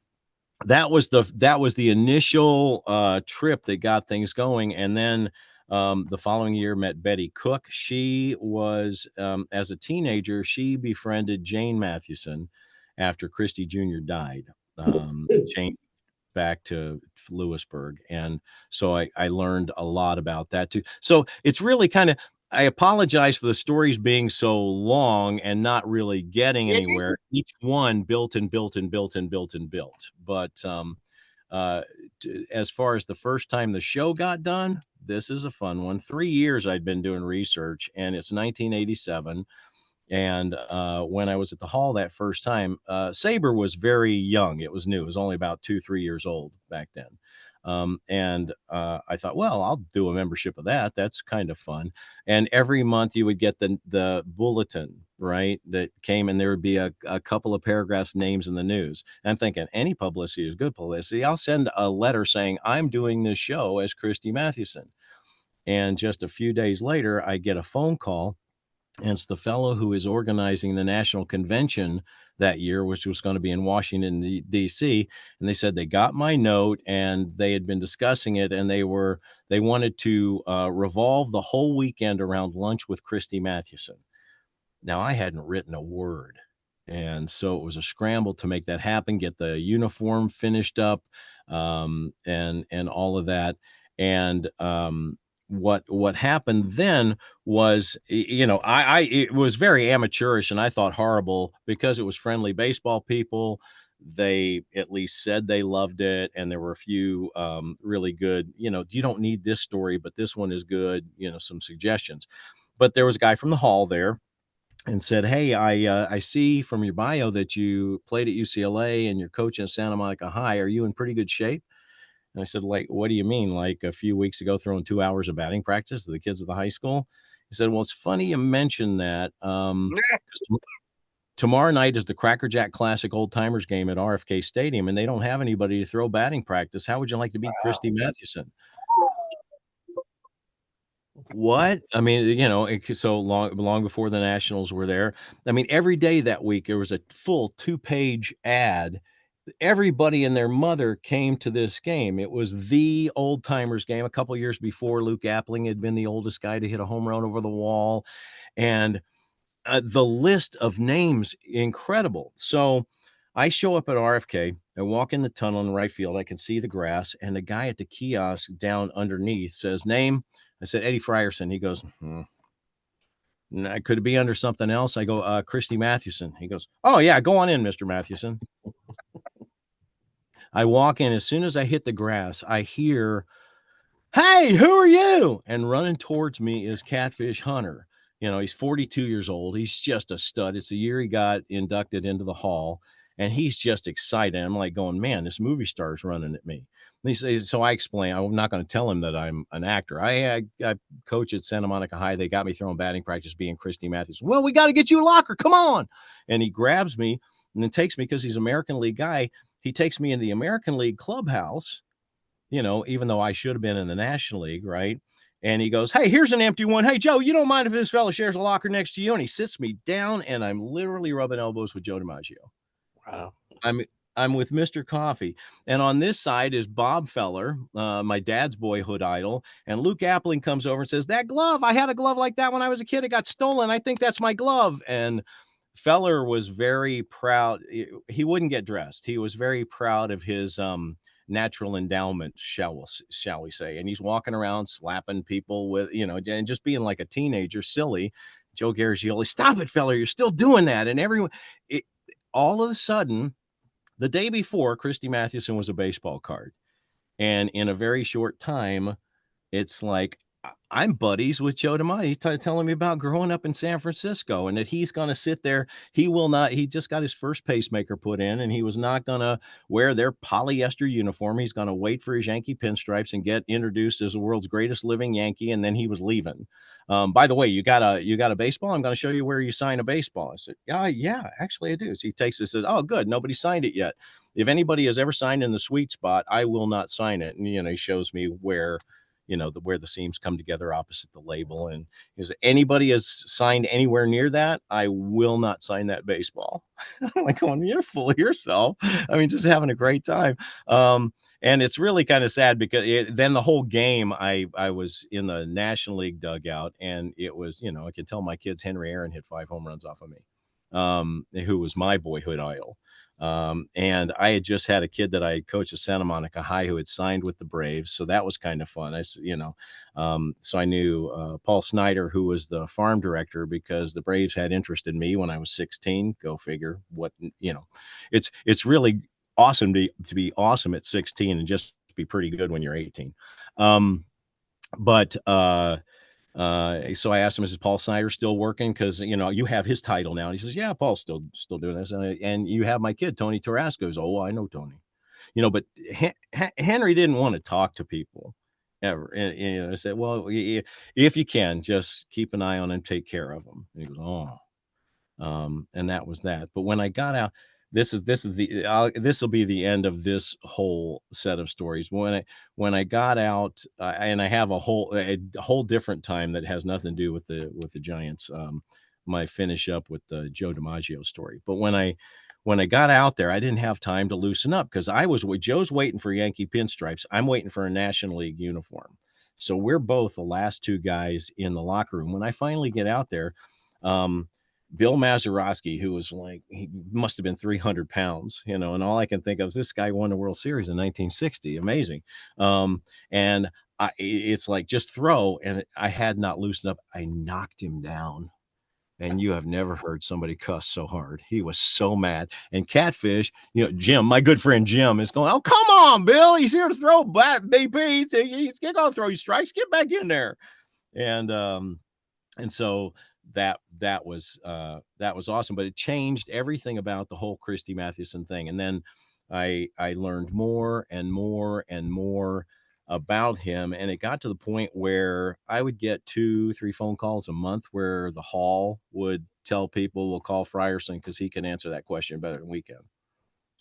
S5: that was the initial trip that got things going. And then the following year met Betty Cook. She was, as a teenager, she befriended Jane Mathewson after Christy Jr. died. Jane back to Lewisburg. And so I learned a lot about that too. So it's really kind of, I apologize for the stories being so long and not really getting anywhere. Each one built and built and built and built and built. But as far as the first time the show got done, this is a fun one. 3 years I'd been doing research, and it's 1987. And when I was at the hall that first time, Sabre was very young. It was new. It was only about 2-3 years old back then. And I thought, well, I'll do a membership of that. That's kind of fun. And every month you would get the bulletin, right? That came, and there would be a couple of paragraphs, names in the news. And I'm thinking, any publicity is good publicity. I'll send a letter saying I'm doing this show as Christy Mathewson. And just a few days later, I get a phone call. And it's the fellow who is organizing the national convention that year, which was going to be in Washington, D.C. And they said they got my note and they had been discussing it, and they wanted to revolve the whole weekend around lunch with Christy Mathewson. Now, I hadn't written a word. And so it was a scramble to make that happen, get the uniform finished up, and all of that. And what happened then was, you know, it was very amateurish, and I thought horrible because it was friendly baseball people. They at least said they loved it, and there were a few really good, you know, you don't need this story, but this one is good, you know, some suggestions. But there was a guy from the hall there and said, "Hey, I see from your bio that you played at UCLA and you're coaching at Santa Monica High. Are you in pretty good shape?" And I said, "Like, what do you mean? Like a few weeks ago, throwing 2 hours of batting practice to the kids at the high school?" He said, "Well, it's funny you mention that. 'Cause tomorrow night is the Cracker Jack Classic Old Timers game at RFK Stadium, and they don't have anybody to throw batting practice. How would you like to beat Christy Mathewson?" What? I mean, you know, so long before the Nationals were there. I mean, every day that week, there was a full 2-page ad everybody and their mother came to this game. It was the old timers game. A couple years before, Luke Appling had been the oldest guy to hit a home run over the wall, and the list of names, incredible. So I show up at RFK. I walk in the tunnel in right field. I can see the grass, and the guy at the kiosk down underneath says, "Name?" I said, "Eddie Frierson." He goes, "Could it be under something else?" I go, "Christy Mathewson." He goes, "Oh yeah, go on in, Mr. Mathewson." I walk in. As soon as I hit the grass, I hear, "Hey, who are you?" And running towards me is Catfish Hunter. He's 42 years old. He's just a stud. It's the year he got inducted into the hall, and he's just excited. I'm like going, man, this movie star is running at me. And he says, so I explain, I'm not going to tell him that I'm an actor. I coach at Santa Monica High. They got me throwing batting practice being Christy Mathewson. "Well, we got to get you a locker. Come on." And he grabs me and then takes me, because he's an American League guy. He takes me in the American League clubhouse, even though I should have been in the National League, right? And he goes, "Hey, here's an empty one. Hey, Joe, you don't mind if this fellow shares a locker next to you?" And he sits me down, and I'm literally rubbing elbows with Joe DiMaggio.
S10: Wow.
S5: I'm with Mr. Coffee. And on this side is Bob Feller, my dad's boyhood idol. And Luke Appling comes over and says, "That glove, I had a glove like that when I was a kid. It got stolen. I think that's my glove." And Feller was very proud. He wouldn't get dressed. He was very proud of his natural endowment, shall we say. And he's walking around slapping people with, and just being like a teenager, silly. Joe Garagiola, "Stop it, Feller. You're still doing that." And everyone, all of a sudden, the day before, Christy Mathewson was a baseball card. And in a very short time, it's like, I'm buddies with Joe DiMaggio. He's telling me about growing up in San Francisco, and that he's going to sit there. He just got his first pacemaker put in, and he was not going to wear their polyester uniform. He's going to wait for his Yankee pinstripes and get introduced as the world's greatest living Yankee. And then he was leaving. "By the way, you got a baseball? I'm going to show you where you sign a baseball." I said, "Yeah, actually I do." So he takes it, says, "Oh, good. Nobody signed it yet. If anybody has ever signed in the sweet spot, I will not sign it." And, he shows me where, where the seams come together opposite the label. And is anybody has signed anywhere near that, I will not sign that baseball. I'm like going, "You're full of yourself." I mean, just having a great time. And it's really kind of sad, because then the whole game, I was in the National League dugout, and it was, I can tell my kids Henry Aaron hit 5 home runs off of me, who was my boyhood idol. And I had just had a kid that I coached at Santa Monica High who had signed with the Braves. So that was kind of fun. So I knew Paul Snyder, who was the farm director, because the Braves had interest in me when I was 16. Go figure. It's really awesome to be awesome at 16 and just be pretty good when you're 18. So I asked him, "Is Paul Snyder still working? Because, you have his title now." And he says, "Yeah, Paul's still doing this. And you have my kid, Tony Tarasco." Goes, "Oh, I know Tony." But Henry didn't want to talk to people ever. And, I said, "Well, if you can, just keep an eye on him, take care of him." And he goes, "Oh." And that was that. But when I got out, this will be the end of this whole set of stories. When I got out, and I have a whole different time that has nothing to do with the Giants. My finish up with the Joe DiMaggio story. But when I got out there, I didn't have time to loosen up, because Joe's waiting for Yankee pinstripes. I'm waiting for a National League uniform. So we're both the last two guys in the locker room. When I finally get out there, Bill Mazeroski, who was like, he must have been 300 pounds, and all I can think of is this guy won the World Series in 1960. Amazing. And it's like, just throw. And I had not loosened up. I knocked him down. And you have never heard somebody cuss so hard. He was so mad. And Catfish, Jim, my good friend Jim, is going, "Oh, come on, Bill. He's here to throw BP. He's going to throw you strikes. Get back in there." And so that was awesome, but it changed everything about the whole Christy Mathewson thing. And then I learned more and more and more about him, and it got to the point where I would get 2-3 phone calls a month where the hall would tell people, "We'll call Frierson because he can answer that question better than we can."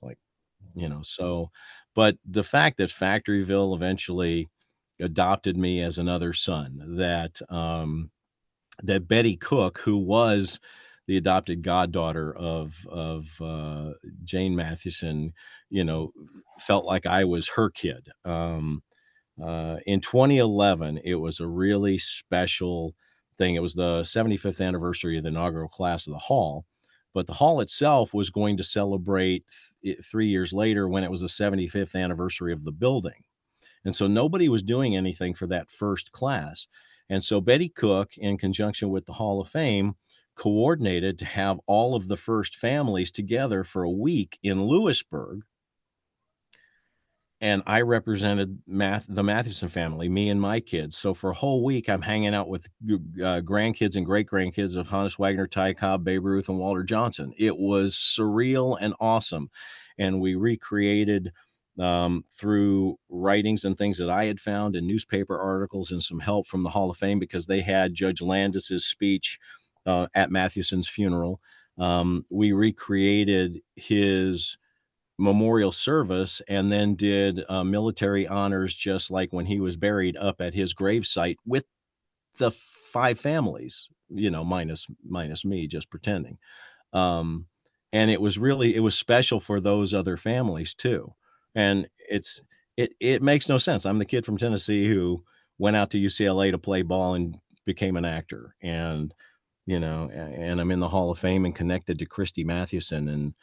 S5: Like, so, but the fact that Factoryville eventually adopted me as another son, that Betty Cook, who was the adopted goddaughter of Jane Mathewson, felt like I was her kid. In 2011, it was a really special thing. It was the 75th anniversary of the inaugural class of the hall, but the hall itself was going to celebrate 3 years later when it was the 75th anniversary of the building. And so nobody was doing anything for that first class. And so Betty Cook, in conjunction with the Hall of Fame, coordinated to have all of the first families together for a week in Lewisburg. And I represented the Mathewson family, me and my kids. So for a whole week, I'm hanging out with grandkids and great-grandkids of Honus Wagner, Ty Cobb, Babe Ruth, and Walter Johnson. It was surreal and awesome. And we recreated through writings and things that I had found in newspaper articles and some help from the Hall of Fame, because they had Judge Landis's speech at Mathewson's funeral. We recreated his memorial service and then did military honors, just like when he was buried, up at his gravesite with the 5 families, minus me, just pretending. And it was special for those other families too. And it makes no sense. I'm the kid from Tennessee who went out to UCLA to play ball and became an actor. And, and I'm in the Hall of Fame and connected to Christy Mathewson, and,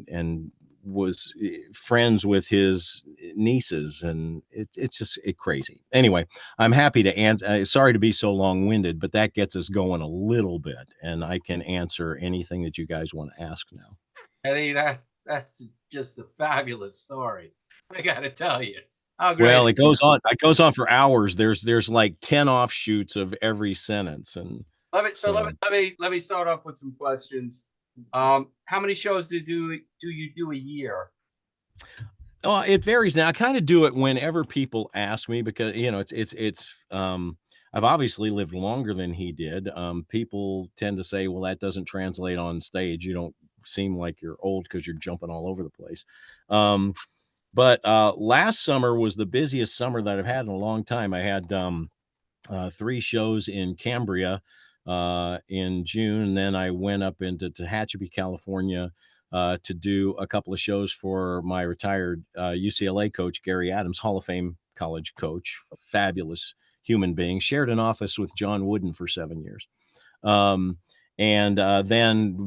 S5: and was friends with his nieces, and it's just crazy. Anyway, I'm happy to answer. Sorry to be so long-winded, but that gets us going a little bit, and I can answer anything that you guys want to ask now.
S2: Eddie, that's just a fabulous story. I got to tell you. How great
S5: Well, it goes on. It goes on for hours. There's like 10 offshoots of every sentence, and
S2: let me start off with some questions. How many shows do you do a year?
S5: Oh, it varies now. I kind of do it whenever people ask me, because I've obviously lived longer than he did. People tend to say, well, that doesn't translate on stage. You don't seem like you're old because you're jumping all over the place. But last summer was the busiest summer that I've had in a long time. I had 3 shows in Cambria in June, and then I went up into Tehachapi, California, to do a couple of shows for my retired UCLA coach, Gary Adams, Hall of Fame college coach, fabulous human being, shared an office with John Wooden for 7 years. And then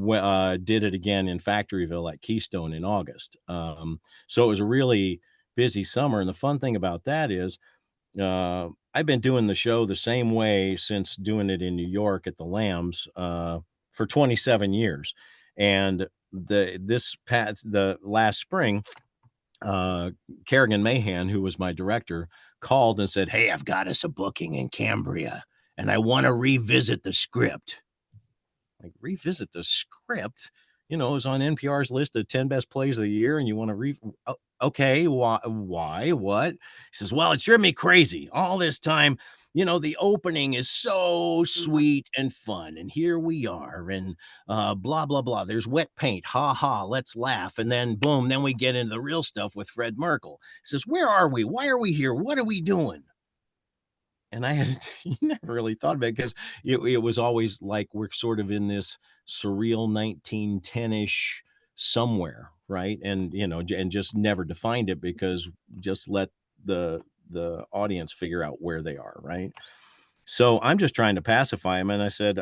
S5: did it again in Factoryville at Keystone in August. So it was a really busy summer. And the fun thing about that is I've been doing the show the same way since doing it in New York at the Lambs for 27 years. And the last spring, Kerrigan Mahan, who was my director, called and said, "Hey, I've got us a booking in Cambria, and I want to revisit the script." Like, revisit the script? It was on NPR's list of 10 best plays of the year, and you want to okay, why, what? He says, well, it's driven me crazy all this time. The opening is so sweet and fun, and here we are, and blah, blah, blah. There's wet paint. Ha, ha, let's laugh. And then, boom, then we get into the real stuff with Fred Merkel. He says, where are we? Why are we here? What are we doing? And I had never really thought about it, because it was always like we're sort of in this surreal 1910-ish somewhere, right? And, and just never defined it, because just let the audience figure out where they are, right? So I'm just trying to pacify him. And I said,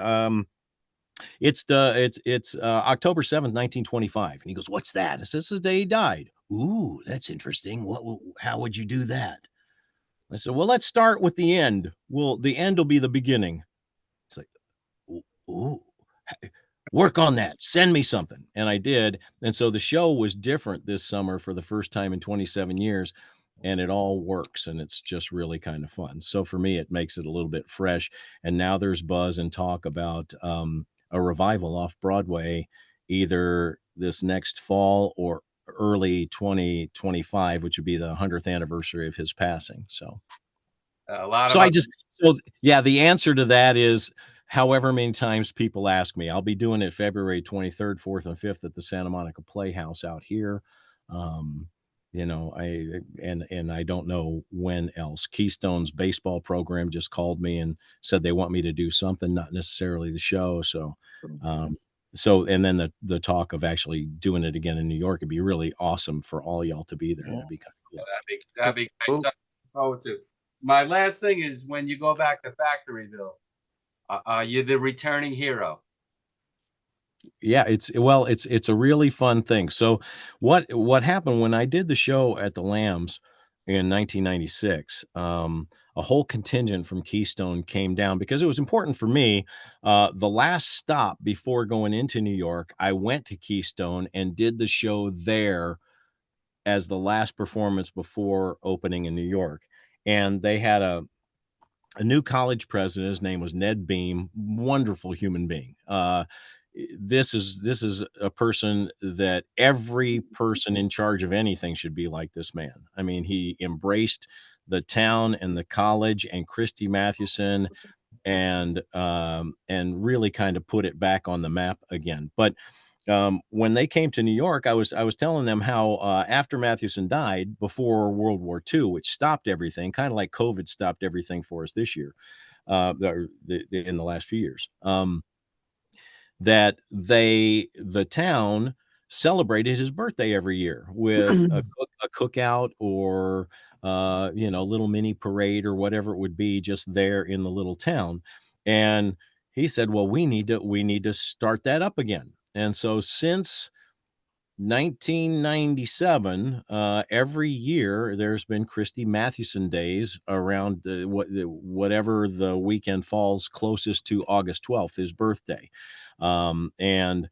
S5: it's October 7th, 1925. And he goes, what's that? I said, it's the day he died. Ooh, that's interesting. How would you do that? I said, well, let's start with the end. The end will be the beginning. It's like, ooh, work on that. Send me something. And I did. And so the show was different this summer for the first time in 27 years. And it all works. And it's just really kind of fun. So for me, it makes it a little bit fresh. And now there's buzz and talk about a revival off Broadway, either this next fall or early 2025, which would be the 100th anniversary of his passing. So the answer to that is however many times people ask me. I'll be doing it February 23rd, 4th, and 5th at the Santa Monica Playhouse out here. you know, and I don't know when else. Keystone's baseball program just called me and said they want me to do something, not necessarily the show. So, and then the talk of actually doing it again in New York would be really awesome for all y'all to be there.
S1: Yeah.
S5: That'd be kind of cool.
S2: That'd be great.
S1: Cool.
S2: Something to look forward to. My last thing is when you go back to Factoryville, you're the returning hero.
S5: Yeah, it's a really fun thing. So what happened when I did the show at the Lambs in 1996, a whole contingent from Keystone came down because it was important for me. The last stop before going into New York, I went to Keystone and did the show there as the last performance before opening in New York. And they had a new college president. His name was Ned Beam, wonderful human being. This is a person that every person in charge of anything should be like this man. I mean, he embraced the town and the college and Christy Mathewson and really kind of put it back on the map again. But when they came to New York, I was telling them how after Mathewson died, before World War II, which stopped everything, kind of like COVID stopped everything for us this year, in the last few years, that the town celebrated his birthday every year with a cookout or little mini parade or whatever it would be, just there in the little town. And he said, well, we need to start that up again. And so since 1997, every year there's been Christy Mathewson days around whatever the weekend falls closest to August 12th, his birthday. And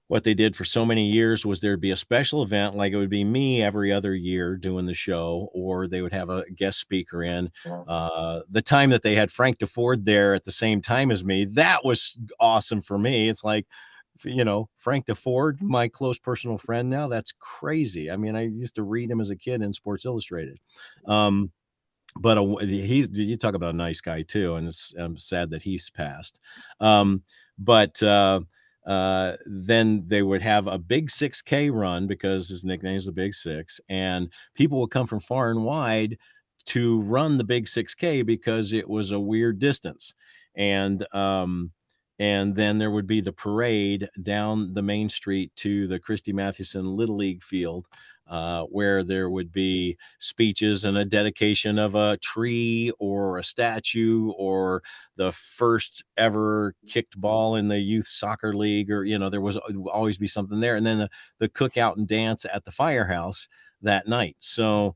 S5: what they did for so many years was there'd be a special event, like it would be me every other year doing the show, or they would have a guest speaker in. The time that they had Frank DeFord there at the same time as me, that was awesome for me. It's like, Frank DeFord, my close personal friend now, that's crazy. I mean, I used to read him as a kid in Sports Illustrated. But you talk about a nice guy too, and I'm sad that he's passed. But then they would have a big 6K run because his nickname is the Big Six, and people would come from far and wide to run the Big 6K because it was a weird distance. And then there would be the parade down the main street to the Christy Mathewson Little League field, where there would be speeches and a dedication of a tree or a statue or the first ever kicked ball in the youth soccer league, or there would always be something there. And then the cookout and dance at the firehouse that night. So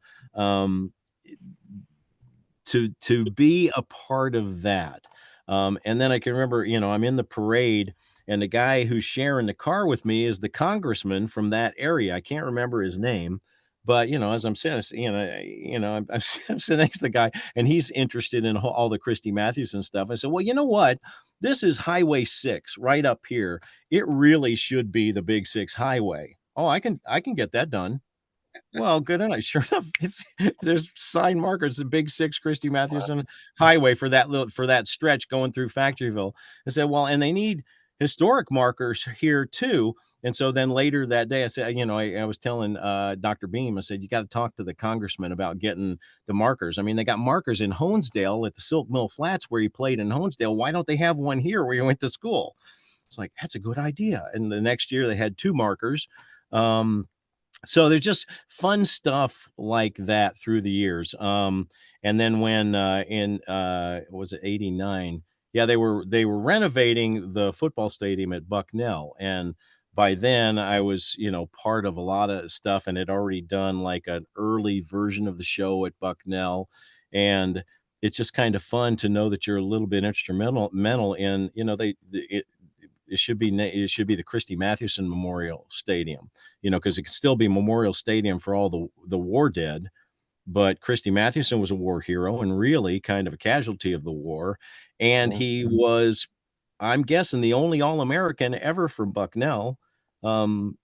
S5: to be a part of that. And then I can remember, I'm in the parade, and the guy who's sharing the car with me is the congressman from that area. I can't remember his name, but as I'm sitting, I'm sitting next to the guy, and he's interested in all the Christy Mathewson stuff. I said, well, you know what? This is Highway 6 right up here. It really should be the Big Six Highway. Oh, I can get that done. Well, good enough. Sure enough, there's sign markers, the Big Six Christy Mathewson Highway for that stretch going through Factoryville. I said, well, and they need historic markers here too. And so then later that day, I said, I was telling Dr. Beam, I said, you got to talk to the congressman about getting the markers. I mean, they got markers in Honesdale at the Silk Mill Flats where he played in Honesdale. Why don't they have one here where he went to school? It's like, that's a good idea. And the next year they had two markers. So there's just fun stuff like that through the years. And then when was it 89? Yeah, they were renovating the football stadium at Bucknell. And by then I was, part of a lot of stuff and had already done like an early version of the show at Bucknell. And it's just kind of fun to know that you're a little bit instrumental in, it should be the Christy Mathewson Memorial Stadium, because it could still be Memorial Stadium for all the war dead. But Christy Mathewson was a war hero and really kind of a casualty of the war. And he was, I'm guessing, the only All-American ever from Bucknell. And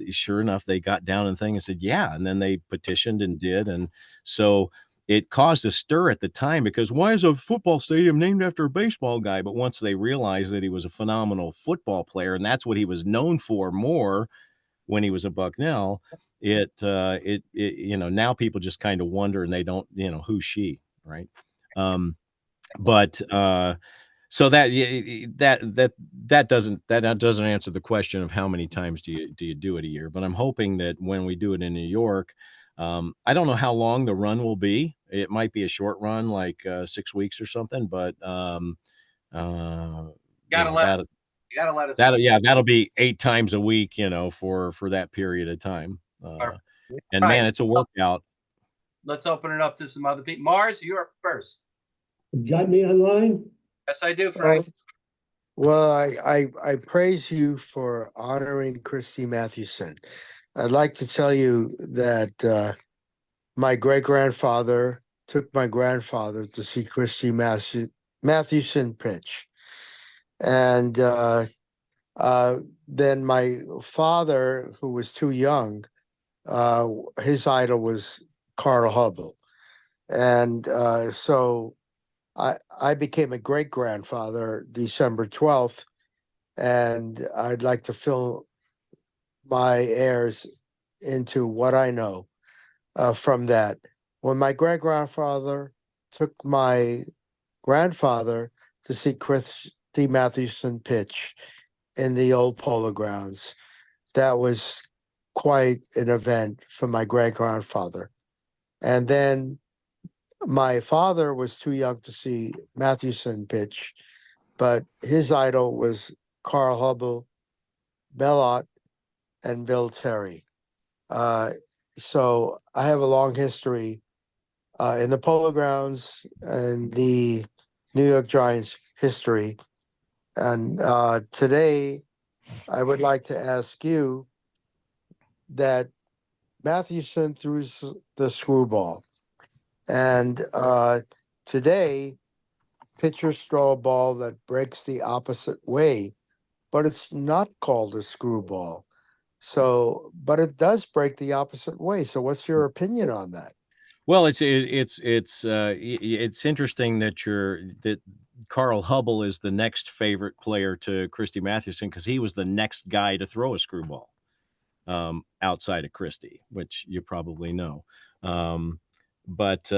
S5: sure enough, they got down and thing and said, yeah. And then they petitioned and did. And so it caused a stir at the time, because why is a football stadium named after a baseball guy? But once they realized that he was a phenomenal football player and that's what he was known for more, when he was a Bucknell, now people just kind of wonder, and they don't, who's she, right? But so that doesn't answer the question of how many times do you do it a year. But I'm hoping that when we do it in New York, I don't know how long the run will be. It might be a short run, like 6 weeks or something. But
S2: You gotta let us
S5: that'll be 8 times a week, for that period of time. And man, it's a workout.
S2: Let's open it up to some other people. Mars, you're up first.
S13: You got me online?
S2: Yes, I do, Frank.
S13: Well, I praise you for honoring Christy Mathewson. I'd like to tell you that my great-grandfather took my grandfather to see Christy Mathewson pitch. And then my father, who was too young, his idol was Carl Hubble. And so I became a great-grandfather December 12th, and I'd like to fill my heirs into what I know from that. When my great-grandfather took my grandfather to see Christy Mathewson pitch in the old Polo Grounds, that was quite an event for my great-grandfather. And then my father was too young to see Mathewson pitch, but his idol was Carl Hubble, Bellot, and Bill Terry. So I have a long history in the Polo Grounds and the New York Giants history. And today, I would like to ask you that Mathewson threw the screwball. And today, pitchers throw a ball that breaks the opposite way, but it's not called a screwball. So, but it does break the opposite way. So, what's your opinion on that?
S5: Well, it's interesting that Carl Hubble is the next favorite player to Christy Mathewson, because he was the next guy to throw a screwball outside of Christy, which you probably know. But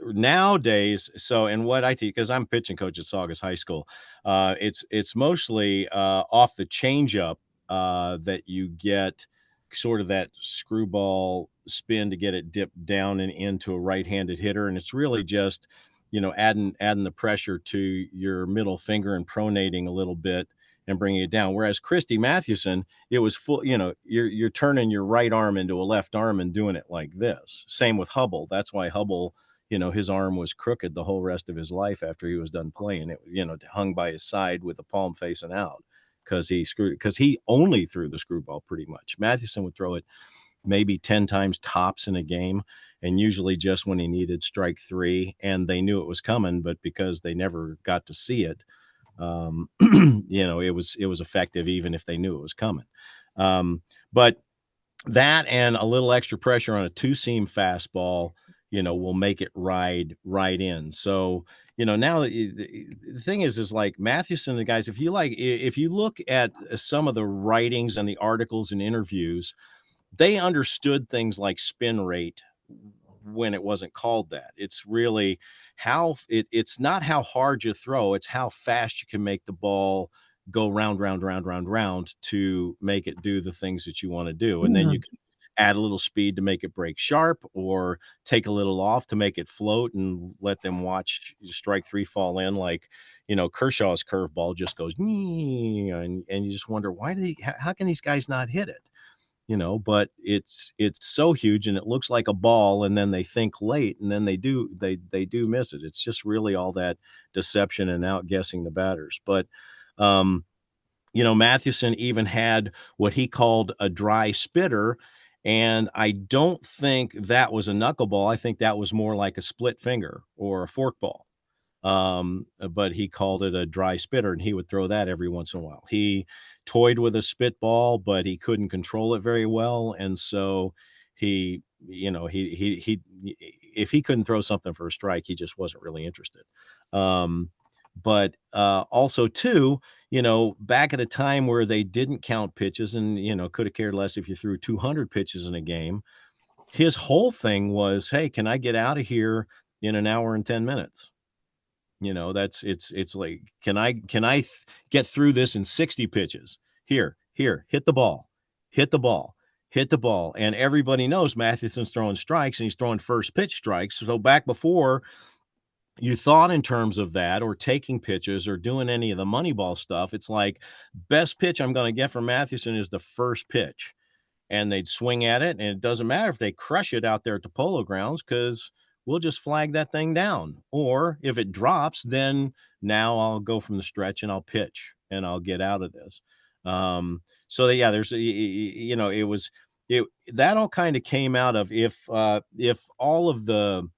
S5: nowadays, and what I teach, because I'm pitching coach at Saugus High School, it's mostly off the changeup that you get sort of that screwball spin to get it dipped down and into a right-handed hitter, and it's really just adding the pressure to your middle finger and pronating a little bit and bringing it down. Whereas Christy Mathewson, it was full, you're turning your right arm into a left arm and doing it like this. Same with Hubble. That's why Hubble, his arm was crooked the whole rest of his life after he was done playing. It, hung by his side with the palm facing out because he only threw the screwball pretty much. Mathewson would throw it maybe 10 times tops in a game, and usually just when he needed strike 3, and they knew it was coming, but because they never got to see it, it was effective even if they knew it was coming. But that and a little extra pressure on a 2-seam fastball, will make it ride right in. So, now the thing is like Mathewson, the guys, if you look at some of the writings and the articles and interviews, they understood things like spin rate when it wasn't called that. It's really it's not how hard you throw, it's how fast you can make the ball go round to make it do the things that you want to do. And then you can add a little speed to make it break sharp, or take a little off to make it float and let them watch strike 3 fall in. Like, Kershaw's curveball just goes, and you just wonder, how can these guys not hit it? But it's so huge and it looks like a ball, and then they think late, and then they do miss it. It's just really all that deception and outguessing the batters. But Mathewson even had what he called a dry spitter, and I don't think that was a knuckleball. I think that was more like a split finger or a forkball. But he called it a dry spitter, and he would throw that every once in a while. He toyed with a spitball, but he couldn't control it very well, and so he if he couldn't throw something for a strike, he just wasn't really interested. But also too, back at a time where they didn't count pitches and, could have cared less if you threw 200 pitches in a game. His whole thing was, hey, can I get out of here in an hour and 10 minutes? It's like, can I get through this in 60 pitches? Here, hit the ball, hit the ball, hit the ball. And everybody knows Mathewson's throwing strikes and he's throwing first pitch strikes. So back before you thought in terms of that or taking pitches or doing any of the money ball stuff, it's like best pitch I'm going to get from Mathewson is the first pitch. And they'd swing at it. And it doesn't matter if they crush it out there at the Polo Grounds, because we'll just flag that thing down. Or if it drops, then now I'll go from the stretch and I'll pitch and I'll get out of this. So yeah, there's, that all kind of came out of if all of the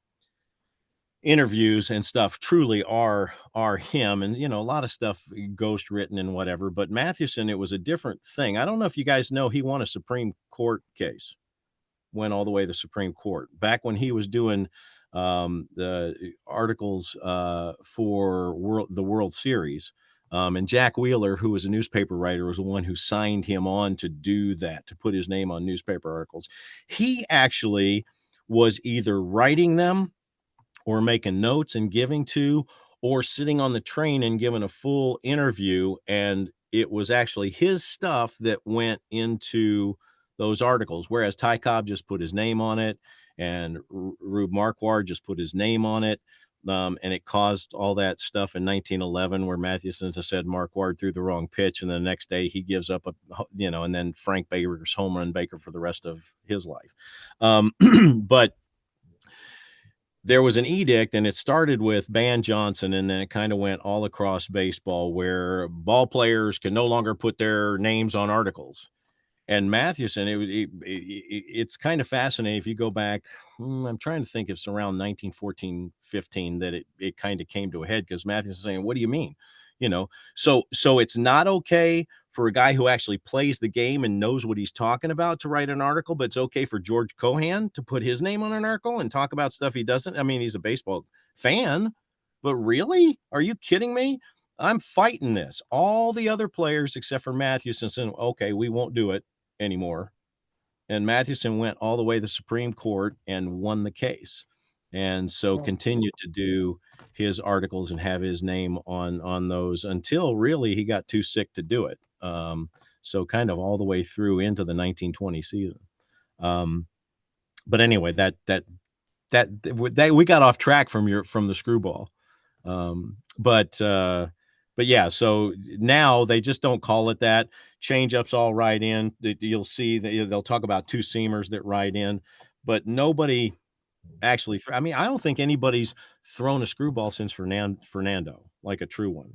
S5: interviews and stuff truly are him, and a lot of stuff ghost written and whatever, but Mathewson, it was a different thing. I don't know if you guys know, he won a Supreme Court case, went all the way to the Supreme Court back when he was doing the articles for the World Series. And Jack Wheeler, who was a newspaper writer, was the one who signed him on to do that, to put his name on newspaper articles. He actually was either writing them or making notes and giving to, or sitting on the train and giving a full interview. And it was actually his stuff that went into those articles. Whereas Ty Cobb just put his name on it, and Rube Marquard just put his name on it. And it caused all that stuff in 1911 where Mathewson said Marquard threw the wrong pitch. And the next day he gives up and then Frank Baker's home run Baker for the rest of his life. But there was an edict, and it started with Ban Johnson, and then it kind of went all across baseball where ball players can no longer put their names on articles. And Mathewson, it's kind of fascinating. If you go back, I'm trying to think if it's around 1914, 15 that it kind of came to a head, because Mathewson saying, what do you mean? So it's not okay for a guy who actually plays the game and knows what he's talking about to write an article, but it's okay for George Cohan to put his name on an article and talk about stuff he doesn't. I mean, he's a baseball fan, but really? Are you kidding me? I'm fighting this. All the other players except for Mathewson said, okay, we won't do it anymore. And Mathewson went all the way to the Supreme Court and won the case. And so continued to do his articles and have his name on those until really he got too sick to do it. So kind of all the way through into the 1920 season. But anyway, that we got off track from the screwball. But yeah, so now they just don't call it that. Change-ups all right in. You'll see that they'll talk about two seamers that ride in, but nobody actually. I mean, I don't think anybody's thrown a screwball since Fernando, like a true one,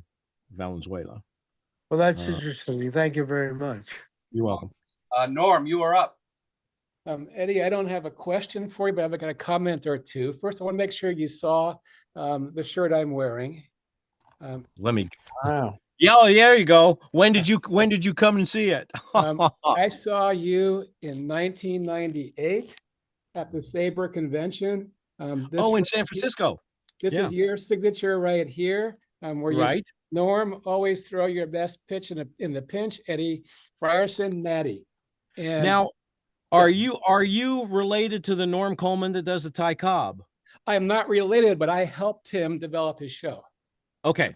S5: Valenzuela.
S13: Well, that's interesting. Thank you very much.
S5: You're welcome.
S2: Norm, you are up.
S12: Eddie, I don't have a question for you, but I've got a comment or two. First, I want to make sure you saw the shirt I'm wearing.
S5: Let me.
S12: Wow.
S5: Yeah, there you go. When did you come and see it?
S12: I saw you in 1998 at the Sabre convention.
S5: In San Francisco.
S12: This is your signature right here. Where you, Norm, always throw your best pitch in the pinch. Eddie, Frierson, MATTY. And
S5: now, are you related to the Norm Coleman that does the Ty Cobb?
S12: I'm not related, but I helped him develop his show.
S5: Okay.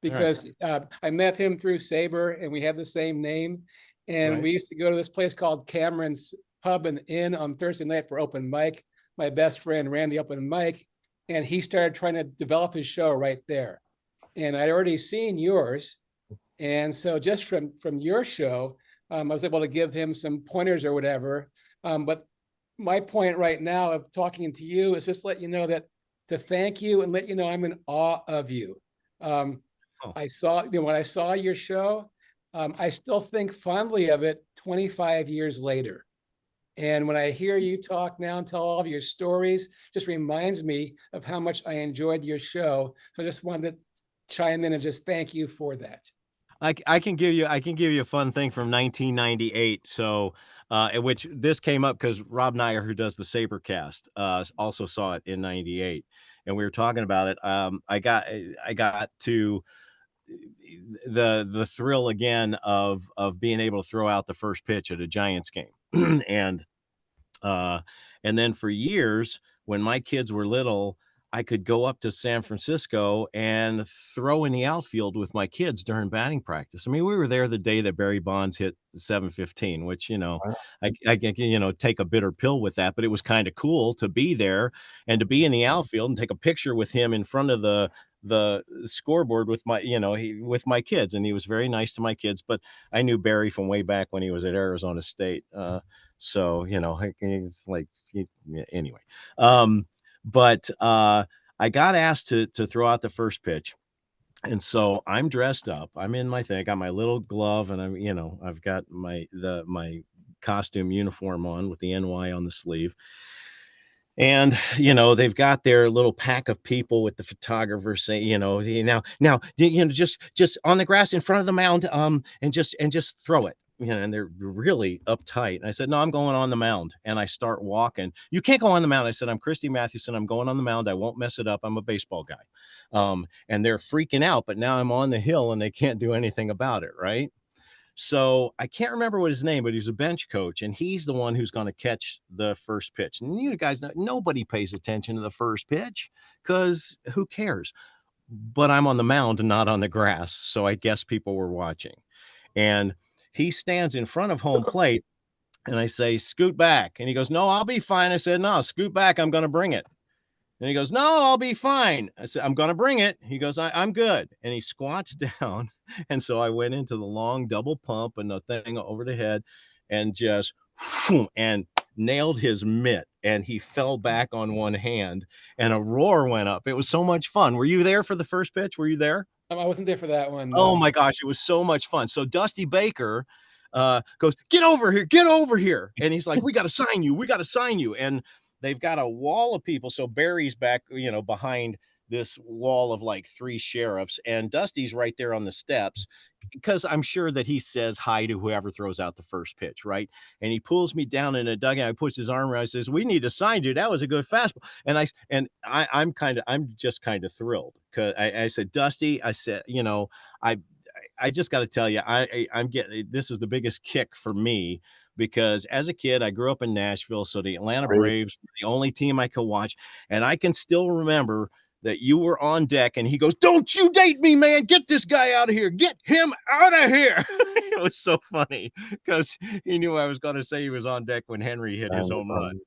S12: Because I met him through Sabre, and we have the same name. And we used to go to this place called Cameron's Pub and Inn on Thursday night for open mic. My best friend ran the open mic, and he started trying to develop his show right there. And I'd already seen yours. And so just from your show, I was able to give him some pointers or whatever. But my point right now of talking to you is just let you know that to thank you and let you know I'm in awe of you. I saw, when I saw your show, I still think fondly of it 25 years later. And when I hear you talk now and tell all of your stories, just reminds me of how much I enjoyed your show. So I just wanted to chime in and just thank you for that.
S5: I can give you a fun thing from 1998. So, which this came up because Rob Nyer, who does the Sabercast, also saw it in '98, and we were talking about it. I got to the thrill again of being able to throw out the first pitch at a Giants game, and then for years when my kids were little, I could go up to San Francisco and throw in the outfield with my kids during batting practice. I mean, we were there the day that Barry Bonds hit 715, which, I can, take a bitter pill with that, but it was kind of cool to be there and to be in the outfield and take a picture with him in front of the scoreboard with my, with my kids. And he was very nice to my kids, but I knew Barry from way back when he was at Arizona State. So, it's like, anyway. But I got asked to throw out the first pitch. And so I'm dressed up. I'm in my thing. I got my little glove and I've got my costume uniform on with the NY on the sleeve. And, they've got their little pack of people with the photographer saying, now, just on the grass in front of the mound, and just throw it. And they're really uptight. And I said, no, I'm going on the mound. And I start walking. You can't go on the mound. I said, I'm Christy Mathewson. I'm going on the mound. I won't mess it up. I'm a baseball guy. And they're freaking out, but now I'm on the hill and they can't do anything about it. Right. So I can't remember what his name, but he's a bench coach and he's the one who's going to catch the first pitch. And you guys know, nobody pays attention to the first pitch because who cares? But I'm on the mound and not on the grass. So I guess people were watching. And he stands in front of home plate and I say, scoot back. And he goes, no, I'll be fine. I said, no, scoot back. I'm going to bring it. And he goes, no, I'll be fine. I said, I'm going to bring it. He goes, I'm good. And he squats down. And so I went into the long double pump and the thing over the head and just and nailed his mitt. And he fell back on one hand and a roar went up. It was so much fun. Were you there for the first pitch? Were you there?
S12: I wasn't there for that one.
S5: Oh my gosh, it was so much fun. So Dusty Baker goes, get over here. And he's like, we got to sign you. And they've got a wall of people. So Barry's back, behind this wall of like 3 sheriffs, and Dusty's right there on the steps because I'm sure that he says hi to whoever throws out the first pitch, right? And he pulls me down in a dugout, he puts his arm around, says, we need to sign you. That was a good fastball. And I'm just kind of thrilled because I said, Dusty, I said, I just got to tell you, I'm getting, this is the biggest kick for me because as a kid, I grew up in Nashville. So the Atlanta Braves were the only team I could watch. And I can still remember that you were on deck and he goes, don't you date me, man. Get this guy out of here. Get him out of here. It was so funny because he knew I was going to say he was on deck when Henry hit his home run.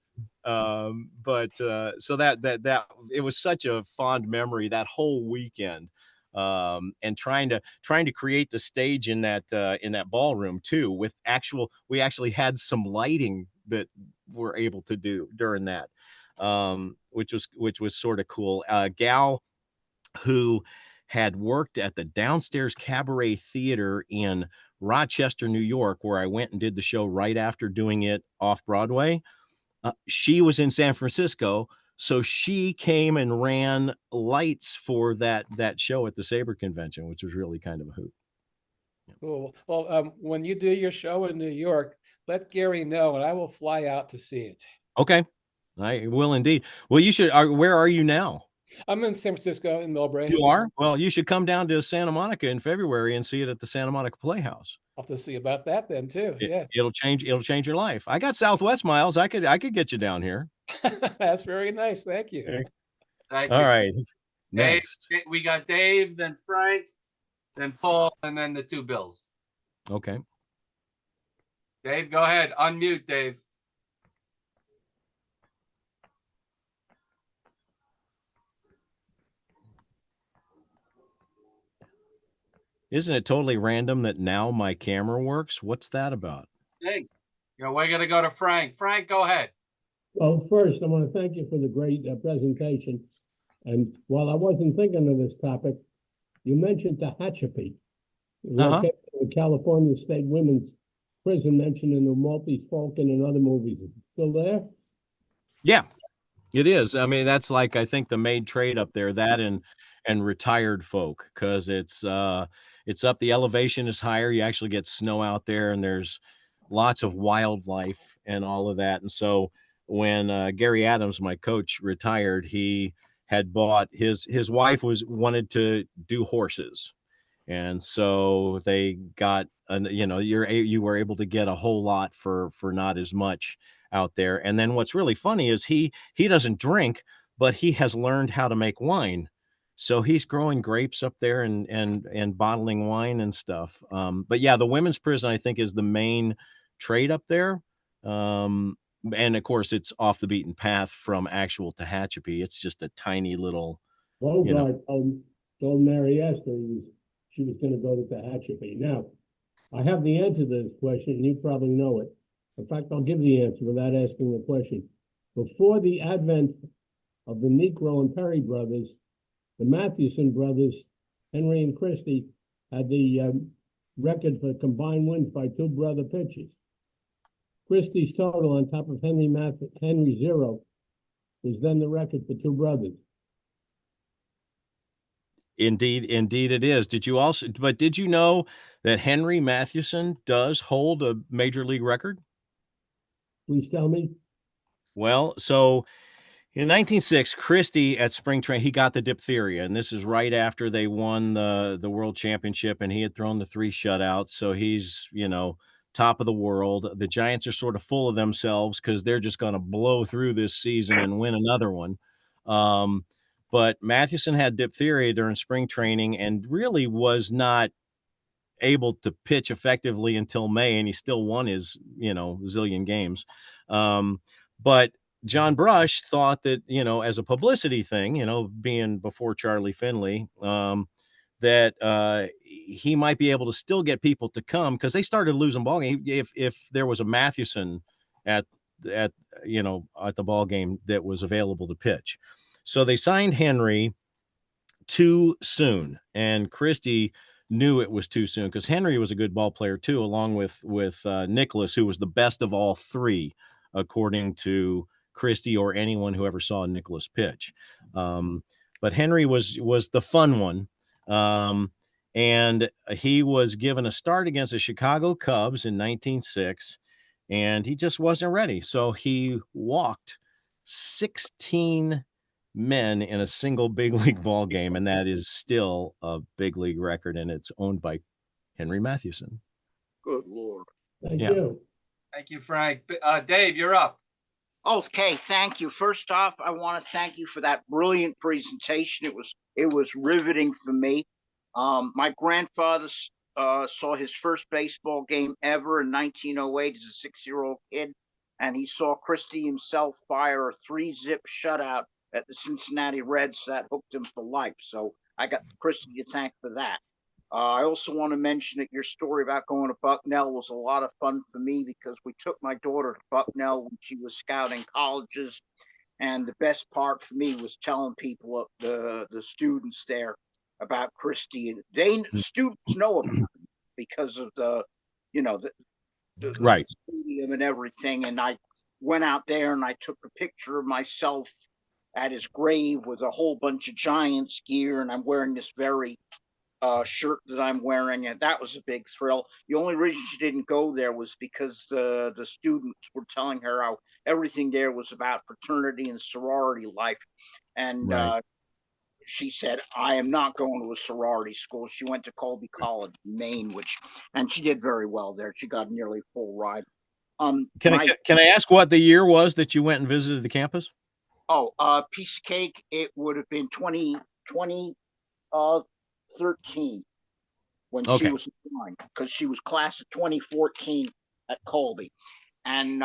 S5: So that it was such a fond memory that whole weekend. And trying to create the stage in that ballroom too, with we actually had some lighting that we're able to do during that, which was sort of cool. Gal who had worked at the Downstairs Cabaret Theater in Rochester, New York, where I went and did the show right after doing it off Broadway. She was in San Francisco. So she came and ran lights for that show at the Saber convention, which was really kind of a hoot.
S12: Cool. Well, when you do your show in New York, let Gary know and I will fly out to see it.
S5: Okay. I will indeed. Well, you should. Where are you now?
S12: I'm in San Francisco in Millbrae.
S5: You are? Well, you should come down to Santa Monica in February and see it at the Santa Monica Playhouse.
S12: I'll have to see about that then too. Yes.
S5: It'll change your life. I got Southwest miles. I could get you down here.
S12: That's very nice. Thank you.
S5: Okay.
S2: Thank
S5: All
S2: you.
S5: right.
S2: Dave,
S5: Next.
S2: we got Dave, then Frank, then Paul, and then the 2 Bills.
S5: Okay.
S2: Dave, go ahead. Unmute, Dave.
S5: Isn't it totally random that now my camera works? What's that about?
S2: Hey, we're going to go to Frank. Frank, go ahead.
S14: Well, first, I want to thank you for the great presentation. And while I wasn't thinking of this topic, you mentioned Tehachapi, located in California State Women's Prison, mentioned in the Maltese Falcon and other movies. Still there?
S5: Yeah, it is. I mean, that's like, I think the main trade up there, that and retired folk, because it's up, the elevation is higher. You actually get snow out there, and there's lots of wildlife and all of that. And so when Gary Adams, my coach, retired, he had bought his wife wanted to do horses. And so they got, you know, you were able to get a whole lot for not as much out there. And then what's really funny is he doesn't drink, but he has learned how to make wine. So he's growing grapes up there and bottling wine and stuff. But yeah, the women's prison, I think, is the main trade up there. And of course, it's off the beaten path from actual Tehachapi. It's just a tiny little, you know.
S14: Bogart told Mary Esther she was going to go to Tehachapi. Now, I have the answer to this question, and you probably know it. In fact, I'll give the answer without asking the question. Before the advent of the Negro and Perry brothers, the Mathewson brothers, Henry and Christy, had the record for combined wins by two brother pitchers. Christie's total on top of Henry's zero was then the record for two brothers.
S5: Indeed it is. Did you know that Henry Mathewson does hold a major league record?
S14: Please tell me.
S5: Well, so in 1906, Christy at spring training, he got the diphtheria, and this is right after they won the world championship, and he had thrown the 3 shutouts. So he's, you know, top of the world. The Giants are sort of full of themselves because they're just going to blow through this season and win another one. But Mathewson had diphtheria during spring training and really was not able to pitch effectively until May, and he still won his, you know, zillion games. But John Brush thought that, you know, as a publicity thing, you know, being before Charlie Finley, that he might be able to still get people to come because they started losing ball game. If there was a Mathewson at you know, at the ball game that was available to pitch. So they signed Henry too soon, and Christy knew it was too soon because Henry was a good ball player too, along with Nicholas, who was the best of all 3, according to Christy or anyone who ever saw Nicholas pitch. But Henry was the fun one. And he was given a start against the Chicago Cubs in 1906, and he just wasn't ready. So he walked 16 men in a single big league ball game, and that is still a big league record, and it's owned by Henry Mathewson.
S7: Good Lord.
S14: Thank you.
S2: Thank you, Frank. Dave, you're up.
S7: Okay, thank you. First off, I want to thank you for that brilliant presentation. It was riveting for me. My grandfather saw his first baseball game ever in 1908 as a 6-year-old kid, and he saw Christy himself fire a 3-zip shutout at the Cincinnati Reds that hooked him for life. So I got Christy to thank for that. I also want to mention that your story about going to Bucknell was a lot of fun for me because we took my daughter to Bucknell when she was scouting colleges. And the best part for me was telling people, the students there, about Christy. Students know about him because of the
S5: right
S7: stadium and everything. And I went out there and I took a picture of myself at his grave with a whole bunch of Giants gear, and I'm wearing this very shirt that I'm wearing, and that was a big thrill. The only reason she didn't go there was because the students were telling her how everything there was about fraternity and sorority life, and she said, I am not going to a sorority school. She went to Colby College, Maine, and she did very well there. She got nearly full ride.
S5: Can I ask what the year was that you went and visited the campus?
S7: Oh, piece of cake. It would have been 2013 when she was 9, because she was class of 2014 at Colby. And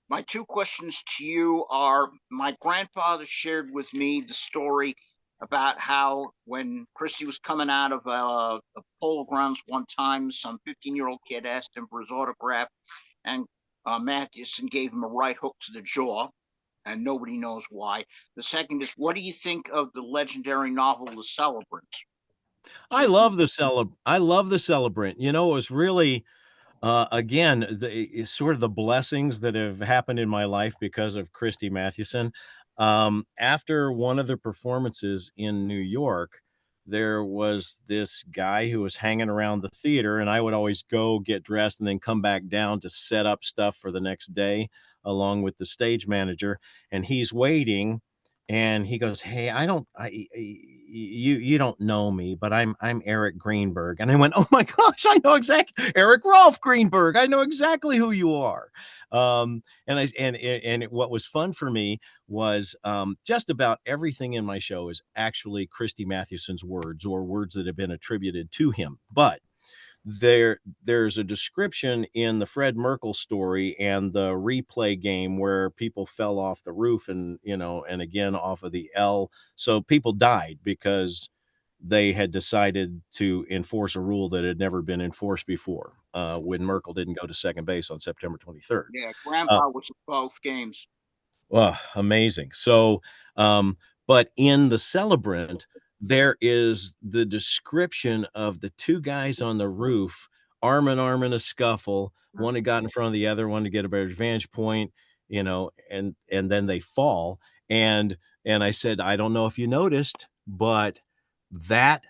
S7: my 2 questions to you are, my grandfather shared with me the story about how when Christy was coming out of the polo grounds one time, some 15-year-old kid asked him for his autograph, and Mathewson gave him a right hook to the jaw, and nobody knows why. The second is, what do you think of the legendary novel, The Celebrant?
S5: I love the Celebrant. You know, it was really, again, it's sort of the blessings that have happened in my life because of Christy Mathewson. After one of the performances in New York, there was this guy who was hanging around the theater, and I would always go get dressed and then come back down to set up stuff for the next day along with the stage manager. And he's waiting, and he goes, "Hey, you don't know me, but I'm Eric Greenberg." And I went, "Oh my gosh, I know exactly Eric Rolf Greenberg. I know exactly who you are." What was fun for me was just about everything in my show is actually Christy Mathewson's words or words that have been attributed to him. But there's a description in the Fred Merkel story and the replay game where people fell off the roof and, and again off of the L. So people died because they had decided to enforce a rule that had never been enforced before when Merkel didn't go to second base on September 23rd.
S7: Yeah, Grandpa was at both games.
S5: Well, amazing. So, but in the Celebrant, there is the description of the two guys on the roof, arm in arm in a scuffle. One had got in front of the other one to get a better vantage point, and then they fall. And I said, I don't know if you noticed, but that's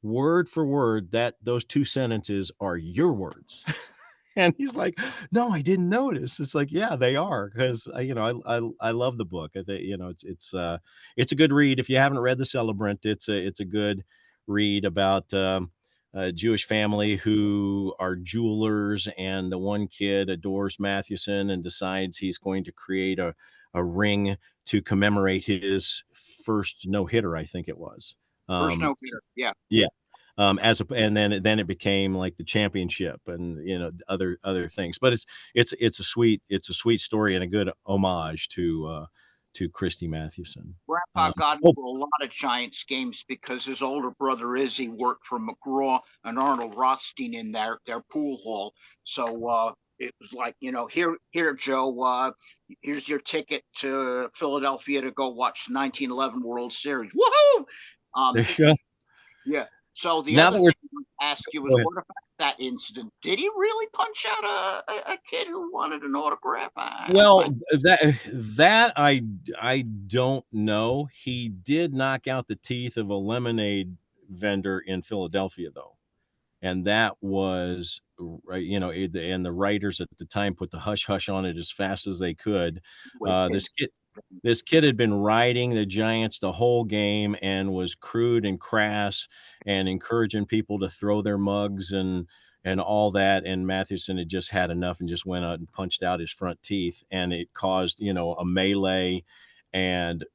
S5: word for word, that those two sentences are your words. And he's like, "No, I didn't notice." It's like, yeah, they are, because I love the book. It's a good read. If you haven't read The Celebrant, it's a good read about a Jewish family who are jewelers, and the one kid adores Mathewson and decides he's going to create a ring to commemorate his first no-hitter, I think it was.
S7: First no-hitter, yeah.
S5: Yeah. And then it became like the championship and other things. But it's a sweet story and a good homage to Christy Mathewson.
S7: Grandpa got into a lot of Giants games because his older brother Izzy worked for McGraw and Arnold Rothstein in their pool hall. So it was like, here, Joe, here's your ticket to Philadelphia to go watch the 1911 World Series. Woohoo!
S5: There you go.
S7: Yeah. So the
S5: Now
S7: other
S5: that
S7: thing I would ask you was, what about that incident? Did he really punch out a kid who wanted an autograph?
S5: Well, that I don't know. He did knock out the teeth of a lemonade vendor in Philadelphia, though. And that was right, and the writers at the time put the hush hush on it as fast as they could. This kid had been riding the Giants the whole game and was crude and crass and encouraging people to throw their mugs and all that. And Mathewson had just had enough and just went out and punched out his front teeth, and it caused a melee. And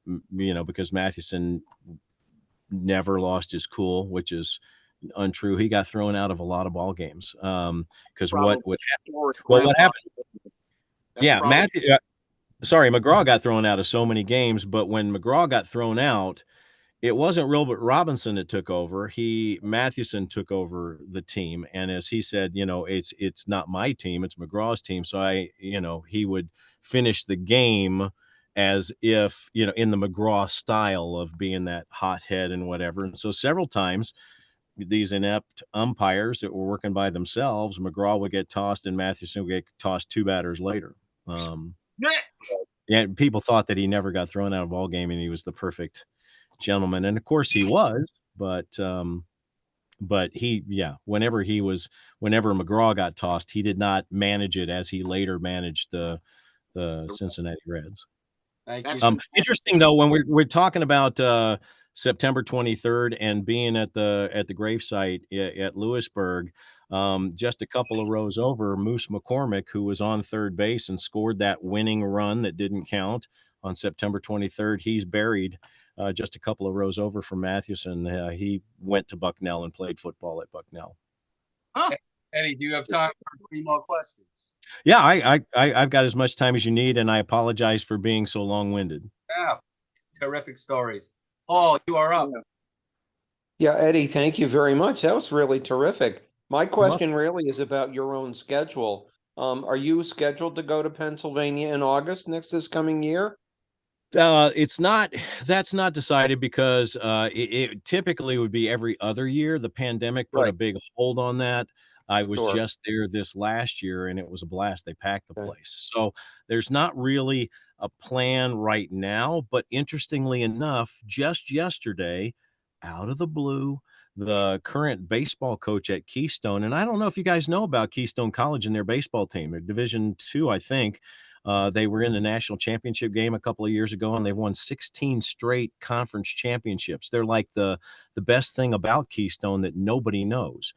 S5: because Mathewson never lost his cool, which is untrue. He got thrown out of a lot of ball games because what happened? Yeah, McGraw got thrown out of so many games, but when McGraw got thrown out, it wasn't Robert Robinson that took over. Mathewson took over the team, and as he said, it's not my team, it's McGraw's team. So he would finish the game as if in the McGraw style of being that hothead and whatever. And so several times, these inept umpires that were working by themselves, McGraw would get tossed and Mathewson would get tossed two batters later. Yeah, people thought that he never got thrown out of a ball game and he was the perfect gentleman. And of course he was, but whenever McGraw got tossed, he did not manage it as he later managed the Cincinnati Reds.
S2: Thank you.
S5: Interesting though, when we're talking about September 23rd and being at the gravesite at Lewisburg, just a couple of rows over, Moose McCormick, who was on third base and scored that winning run that didn't count on September 23rd, he's buried just a couple of rows over from Mathewson. He went to Bucknell and played football at Bucknell.
S2: Eddie, do you have time for 3 more questions?
S5: Yeah, I've got as much time as you need, and I apologize for being so long-winded.
S2: Yeah, terrific stories. Paul, you are up.
S15: Yeah, Eddie, thank you very much. That was really terrific. My question really is about your own schedule. Are you scheduled to go to Pennsylvania in August this coming year?
S5: That's not decided because it typically would be every other year. The pandemic put a big hold on that. I was just there this last year and it was a blast. They packed the place. So there's not really a plan right now, but interestingly enough, just yesterday, out of the blue, the current baseball coach at Keystone, and I don't know if you guys know about Keystone College and their baseball team. They're Division II, I think. They were in the national championship game a couple of years ago, and they've won 16 straight conference championships. They're like the best thing about Keystone that nobody knows.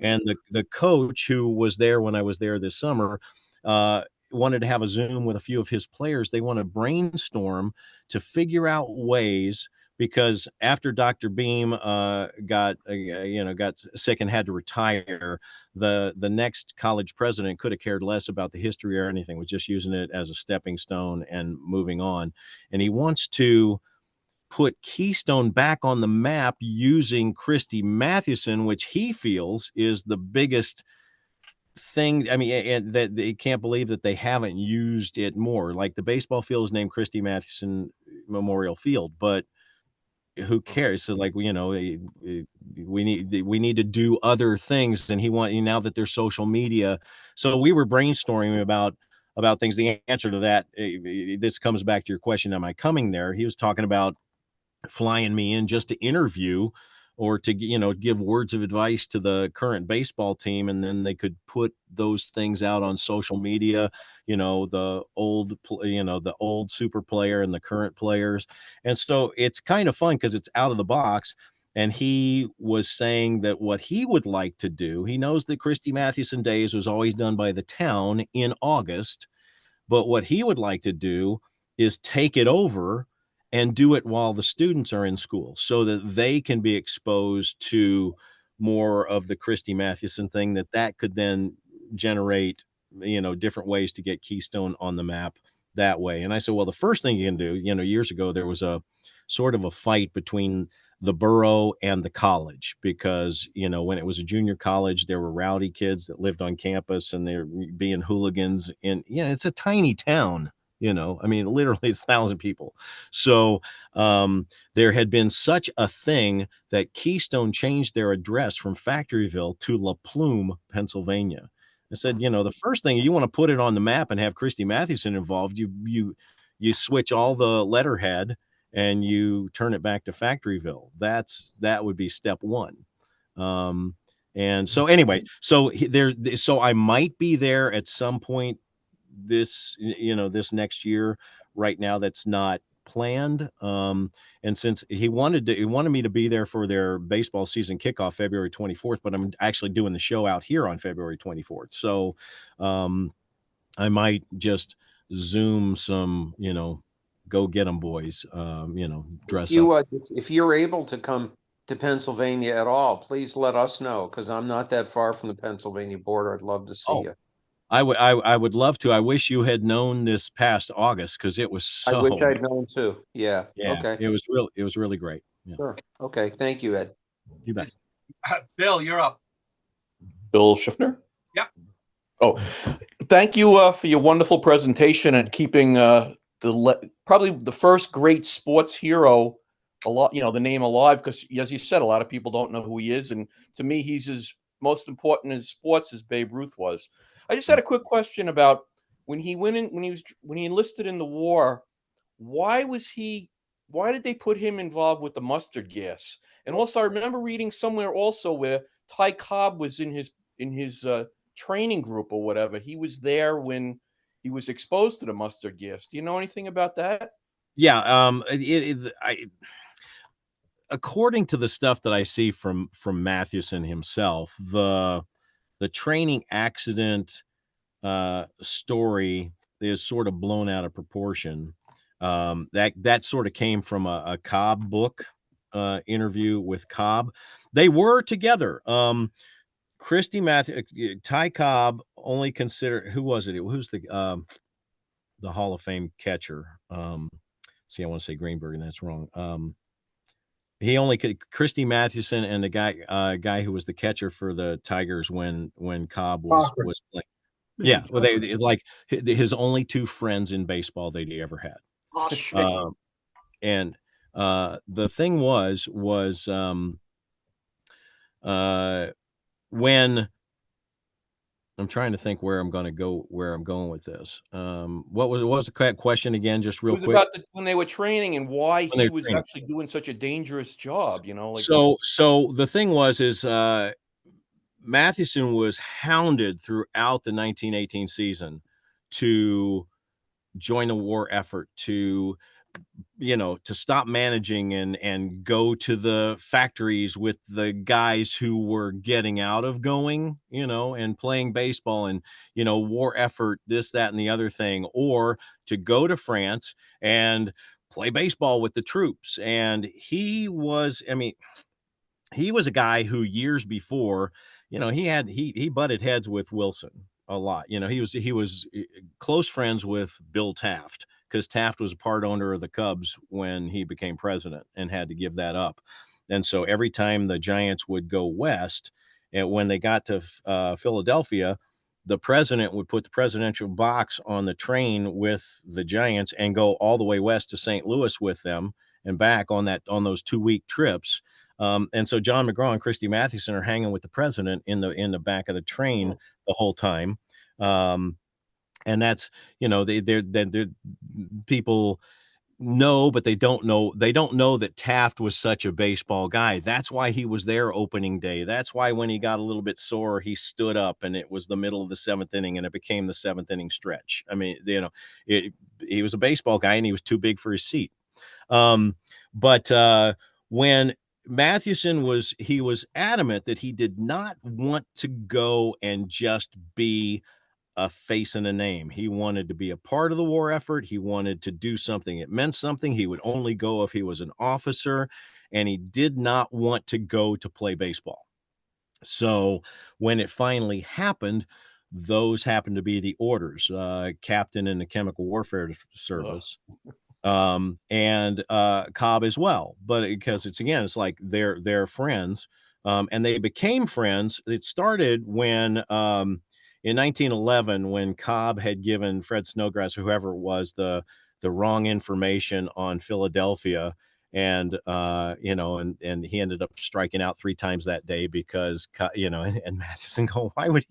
S5: And the coach who was there when I was there this summer wanted to have a Zoom with a few of his players. They want to brainstorm to figure out ways, because after Dr. Beam got sick and had to retire, the next college president could have cared less about the history or anything, was just using it as a stepping stone and moving on. And he wants to put Keystone back on the map using Christy Mathewson, which he feels is the biggest thing. I mean, and that they can't believe that they haven't used it more. Like, the baseball field is named Christy Mathewson Memorial Field, but who cares? So, like, we need to do other things. And now that there's social media, so we were brainstorming about things. The answer to that, this comes back to your question, am I coming there? He was talking about flying me in just to interview, or to give words of advice to the current baseball team, and then they could put those things out on social media, the old super player and the current players. And so it's kind of fun because it's out of the box. And he was saying that what he would like to do, he knows that Christy Mathewson Days was always done by the town in August, but what he would like to do is take it over and do it while the students are in school, so that they can be exposed to more of the Christy Mathewson thing, that could then generate, different ways to get Keystone on the map that way. And I said, well, the first thing you can do, years ago, there was a sort of a fight between the borough and the college, because, when it was a junior college, there were rowdy kids that lived on campus and they're being hooligans. And, it's a tiny town. I mean, literally it's 1,000 people. So there had been such a thing that Keystone changed their address from Factoryville to La Plume, Pennsylvania. I said, the first thing, you want to put it on the map and have Christy Mathewson involved, you switch all the letterhead and you turn it back to Factoryville. That would be step one. And so anyway, so I might be there at some point this next year. Right now, that's not planned. And since he wanted me to be there for their baseball season kickoff February 24th, but I'm actually doing the show out here on February 24th. So I might just Zoom some, go get them boys, dress up.
S15: If you're able to come to Pennsylvania at all, please let us know, because I'm not that far from the Pennsylvania border. I'd love to see you.
S5: I would love to. I wish you had known this past August, because it was so.
S15: I wish I'd known too. Yeah. Okay.
S5: It was really great. Yeah.
S15: Sure. Okay. Thank you, Ed.
S5: You bet.
S2: Bill, you're up.
S10: Bill Schiffner?
S2: Yep.
S10: Oh, thank you for your wonderful presentation and keeping probably the first great sports hero the name alive, because as you said, a lot of people don't know who he is, and to me, he's as most important in sports as Babe Ruth was. I just had a quick question about when he enlisted in the war. Why did they put him involved with the mustard gas? And also, I remember reading somewhere also where Ty Cobb was in his training group or whatever. He was there when he was exposed to the mustard gas. Do you know anything about that?
S5: Yeah. According to the stuff that I see from Mathewson himself, the training accident story is sort of blown out of proportion. That sort of came from a Cobb book interview with Cobb. They were together. Christy Mathewson, Ty Cobb only considered, who was it? Who's the Hall of Fame catcher? I want to say Greenberg, and that's wrong. He only could, Christy Mathewson and the guy who was the catcher for the Tigers when Cobb was playing. Yeah, well, they like his only two friends in baseball that he ever had. And the thing was when I'm trying to think where I'm going to go, where I'm going with this. What was the question again? Just real
S10: It was
S5: quick.
S10: about when they were training and why
S5: When they
S10: he
S5: were
S10: was
S5: training.
S10: actually doing such a dangerous job, you know, like.
S5: So the thing is Mathewson was hounded throughout the 1918 season to join a war effort, to to stop managing and go to the factories with the guys who were getting out of going, and playing baseball and, war effort, this, that, and the other thing, or to go to France and play baseball with the troops. And he was a guy who years before, he butted heads with Wilson a lot. He was close friends with Bill Taft, because Taft was a part owner of the Cubs when he became president and had to give that up. And so every time the Giants would go west, and when they got to Philadelphia, the president would put the presidential box on the train with the Giants and go all the way west to St. Louis with them and back on those 2-week trips. And so John McGraw and Christy Mathewson are hanging with the president in the back of the train the whole time. And that's, they're people know, but they don't know that Taft was such a baseball guy. That's why he was there opening day. That's why when he got a little bit sore, he stood up and it was the middle of the 7th inning and it became the 7th inning stretch. I mean, he was a baseball guy and he was too big for his seat. But when Mathewson was adamant that he did not want to go and just be a face and a name. He wanted to be a part of the war effort. He wanted to do something. It meant something. He would only go if he was an officer, and he did not want to go to play baseball. So when it finally happened, those happened to be the orders, captain in the chemical warfare service. And Cobb as well, but because it's like they're friends, and they became friends. It started when in 1911, when Cobb had given Fred Snodgrass, or whoever it was, the wrong information on Philadelphia, and and he ended up striking out 3 times that day because and Mathewson go, why would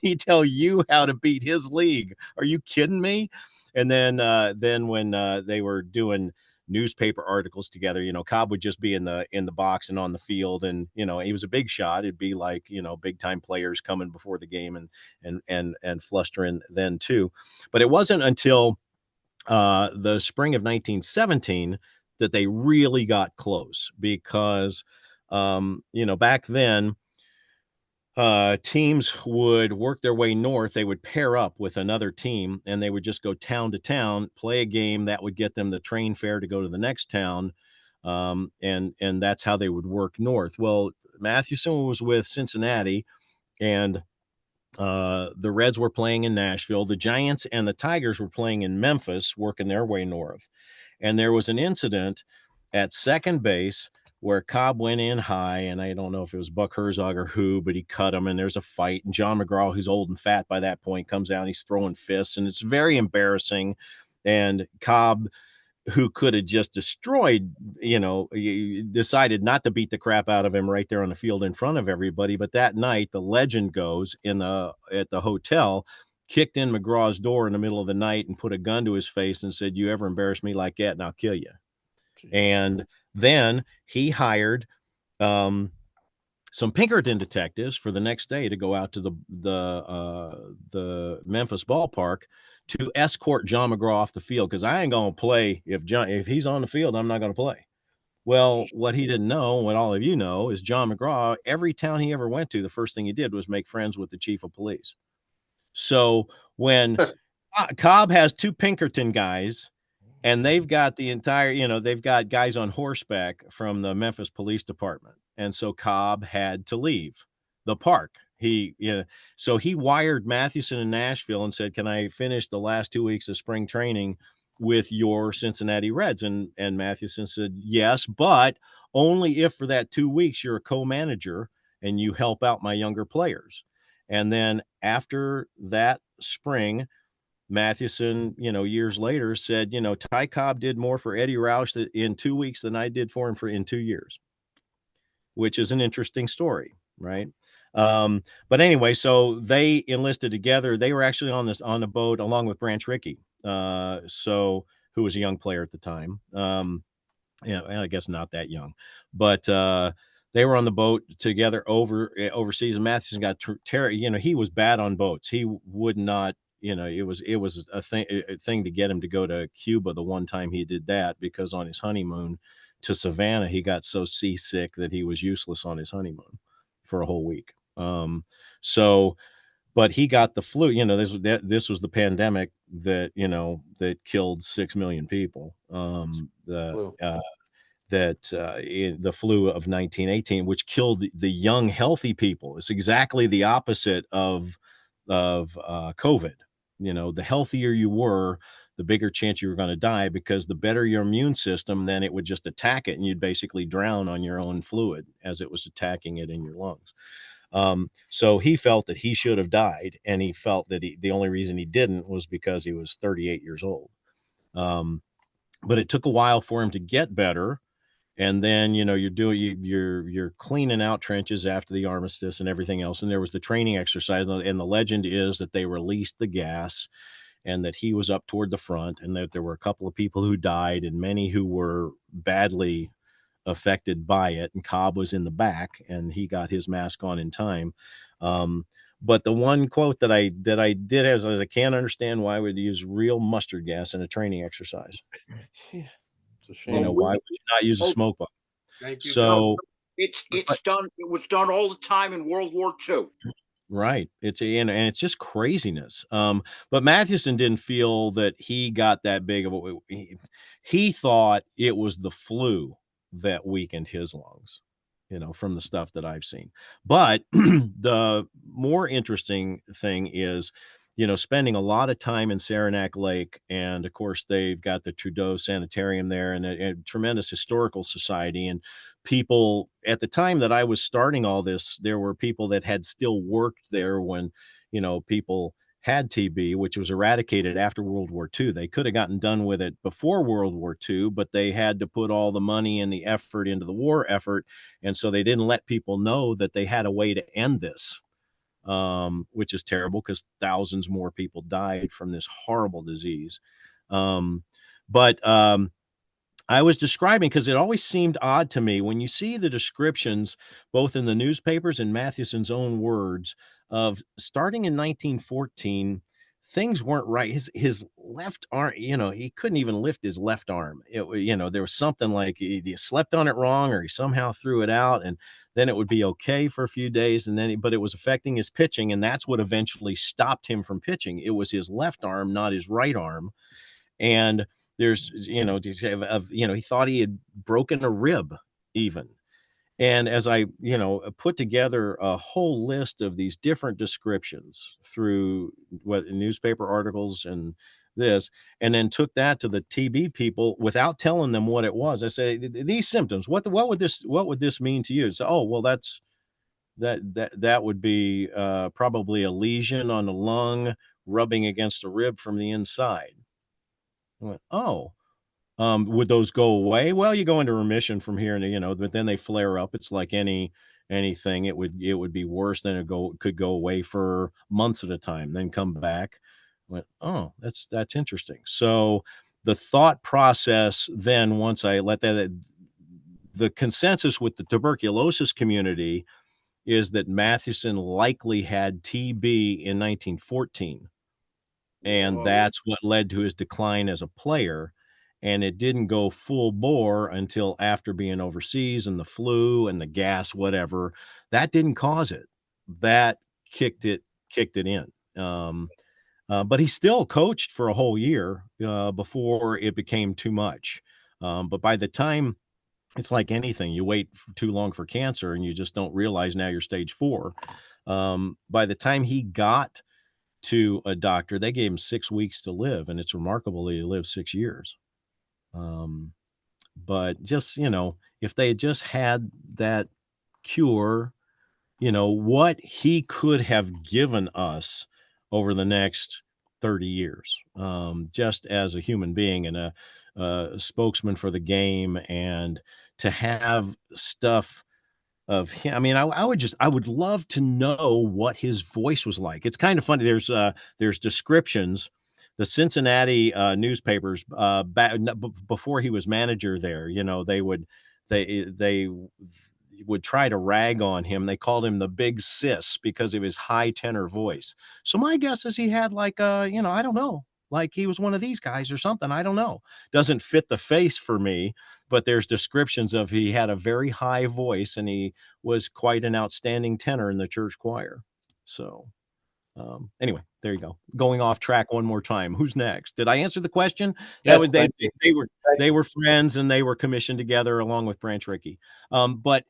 S5: he tell you how to beat his league? Are you kidding me? And then when they were doing newspaper articles together, Cobb would just be in the box and on the field, and he was a big shot. It'd be like big time players coming before the game and flustering then too. But it wasn't until the spring of 1917 that they really got close, because back then teams would work their way north. They would pair up with another team and they would just go town to town, play a game that would get them the train fare to go to the next town. And that's how they would work north. Well, Mathewson was with Cincinnati, and the Reds were playing in Nashville. The Giants and the Tigers were playing in Memphis, working their way north. And there was an incident at second base where Cobb went in high, and I don't know if it was Buck Herzog or who, but he cut him, and there's a fight. And John McGraw, who's old and fat by that point, comes out and he's throwing fists, and it's very embarrassing. And Cobb, who could have just destroyed, decided not to beat the crap out of him right there on the field in front of everybody. But that night, the legend goes at the hotel, kicked in McGraw's door in the middle of the night and put a gun to his face and said, "You ever embarrass me like that, and I'll kill you." And then he hired some Pinkerton detectives for the next day to go out to the Memphis ballpark to escort John McGraw off the field, because I ain't gonna play if he's on the field. I'm not gonna play. Well, what he didn't know, what all of you know, is John McGraw, every town he ever went to, the first thing he did was make friends with the chief of police. So when Cobb has 2 Pinkerton guys, and they've got the entire, they've got guys on horseback from the Memphis Police Department. And so Cobb had to leave the park. So he wired Mathewson in Nashville and said, "Can I finish the last 2 weeks of spring training with your Cincinnati Reds?" And Mathewson said, "Yes, but only if for that 2 weeks you're a co-manager and you help out my younger players." And then after that spring, Mathewson, years later said, Ty Cobb did more for Eddie Roush in 2 weeks than I did for him in 2 years, which is an interesting story, right? But anyway, so they enlisted together. They were actually on a boat along with Branch Rickey, who was a young player at the time. Yeah, well, I guess not that young, but they were on the boat together overseas. And Mathewson got he was bad on boats. He would not, it was a thing to get him to go to Cuba the one time he did that, because on his honeymoon to Savannah, he got so seasick that he was useless on his honeymoon for a whole week. But he got the flu. This was the pandemic that that killed 6 million people. The flu of 1918, which killed the young, healthy people. It's exactly the opposite of COVID. The healthier you were, the bigger chance you were going to die, because the better your immune system, then it would just attack it, and you'd basically drown on your own fluid as it was attacking it in your lungs. So he felt that he should have died, and he felt that the only reason he didn't was because he was 38 years old. But it took a while for him to get better. And then, you're cleaning out trenches after the armistice and everything else. And there was the training exercise. And the legend is that they released the gas, and that he was up toward the front, and that there were a couple of people who died and many who were badly affected by it. And Cobb was in the back, and he got his mask on in time. But the one quote that I did is, I can't understand why would use real mustard gas in a training exercise.
S10: It's a shame.
S5: Why would you not use a smoke bomb?
S2: Thank you.
S5: So
S7: it's done. It was done all the time in World War II.
S5: Right. And it's just craziness. But Mathewson didn't feel that he got that big of he thought it was the flu that weakened his lungs, from the stuff that I've seen. But the more interesting thing is, spending a lot of time in Saranac Lake. And of course, they've got the Trudeau Sanitarium there, and a tremendous historical society. And people at the time that I was starting all this, there were people that had still worked there when, people had TB, which was eradicated after World War II. They could have gotten done with it before World War II, but they had to put all the money and the effort into the war effort. And so they didn't let people know that they had a way to end this. Which is terrible, because thousands more people died from this horrible disease. But I was describing, because it always seemed odd to me when you see the descriptions, both in the newspapers and Mathewson's own words, of starting in 1914, things weren't right. His left arm, he couldn't even lift his left arm. There was something like he slept on it wrong, or he somehow threw it out, and then it would be okay for a few days, and then but it was affecting his pitching, and that's what eventually stopped him from pitching. It was his left arm, not his right arm. And there's, he thought he had broken a rib even. And as I, put together a whole list of these different descriptions through newspaper articles and this, and then took that to the TB people without telling them what it was. I say, these symptoms, what would this mean to you? So, oh, well, that would be probably a lesion on the lung rubbing against a rib from the inside. I went, oh, would those go away? Well, you go into remission from here, and but then they flare up. It's like anything. It would be worse. Than could go away for months at a time, then come back. I went, oh, that's interesting. So the thought process then, once I let the consensus with the tuberculosis community is that Mathewson likely had TB in 1914. And that's what led to his decline as a player. And it didn't go full bore until after being overseas, and the flu and the gas, whatever, that didn't cause it. That kicked it in. But he still coached for a whole year before it became too much. But by the time, it's like anything, you wait too long for cancer, and you just don't realize now you're stage 4. By the time he got to a doctor, they gave him 6 weeks to live, and it's remarkable that he lived 6 years. But just, if they had just had that cure, what he could have given us over the next 30 years, just as a human being and a spokesman for the game, and to have stuff of him. I mean, I would love to know what his voice was like. It's kind of funny. There's descriptions. The Cincinnati newspapers before he was manager there, you know, they would try to rag on him. They called him the big sis because of his high tenor voice. So my guess is he had like you know, I don't know, like he was one of these guys or something. I don't know. Doesn't fit the face for me, but there's descriptions of he had a very high voice and he was quite an outstanding tenor in the church choir. So anyway, there you go. Going off track one more time. Who's next? Did I answer the question? That
S10: Yes,
S5: was
S10: thank you.
S5: they were friends and they were commissioned together along with Branch Rickey. But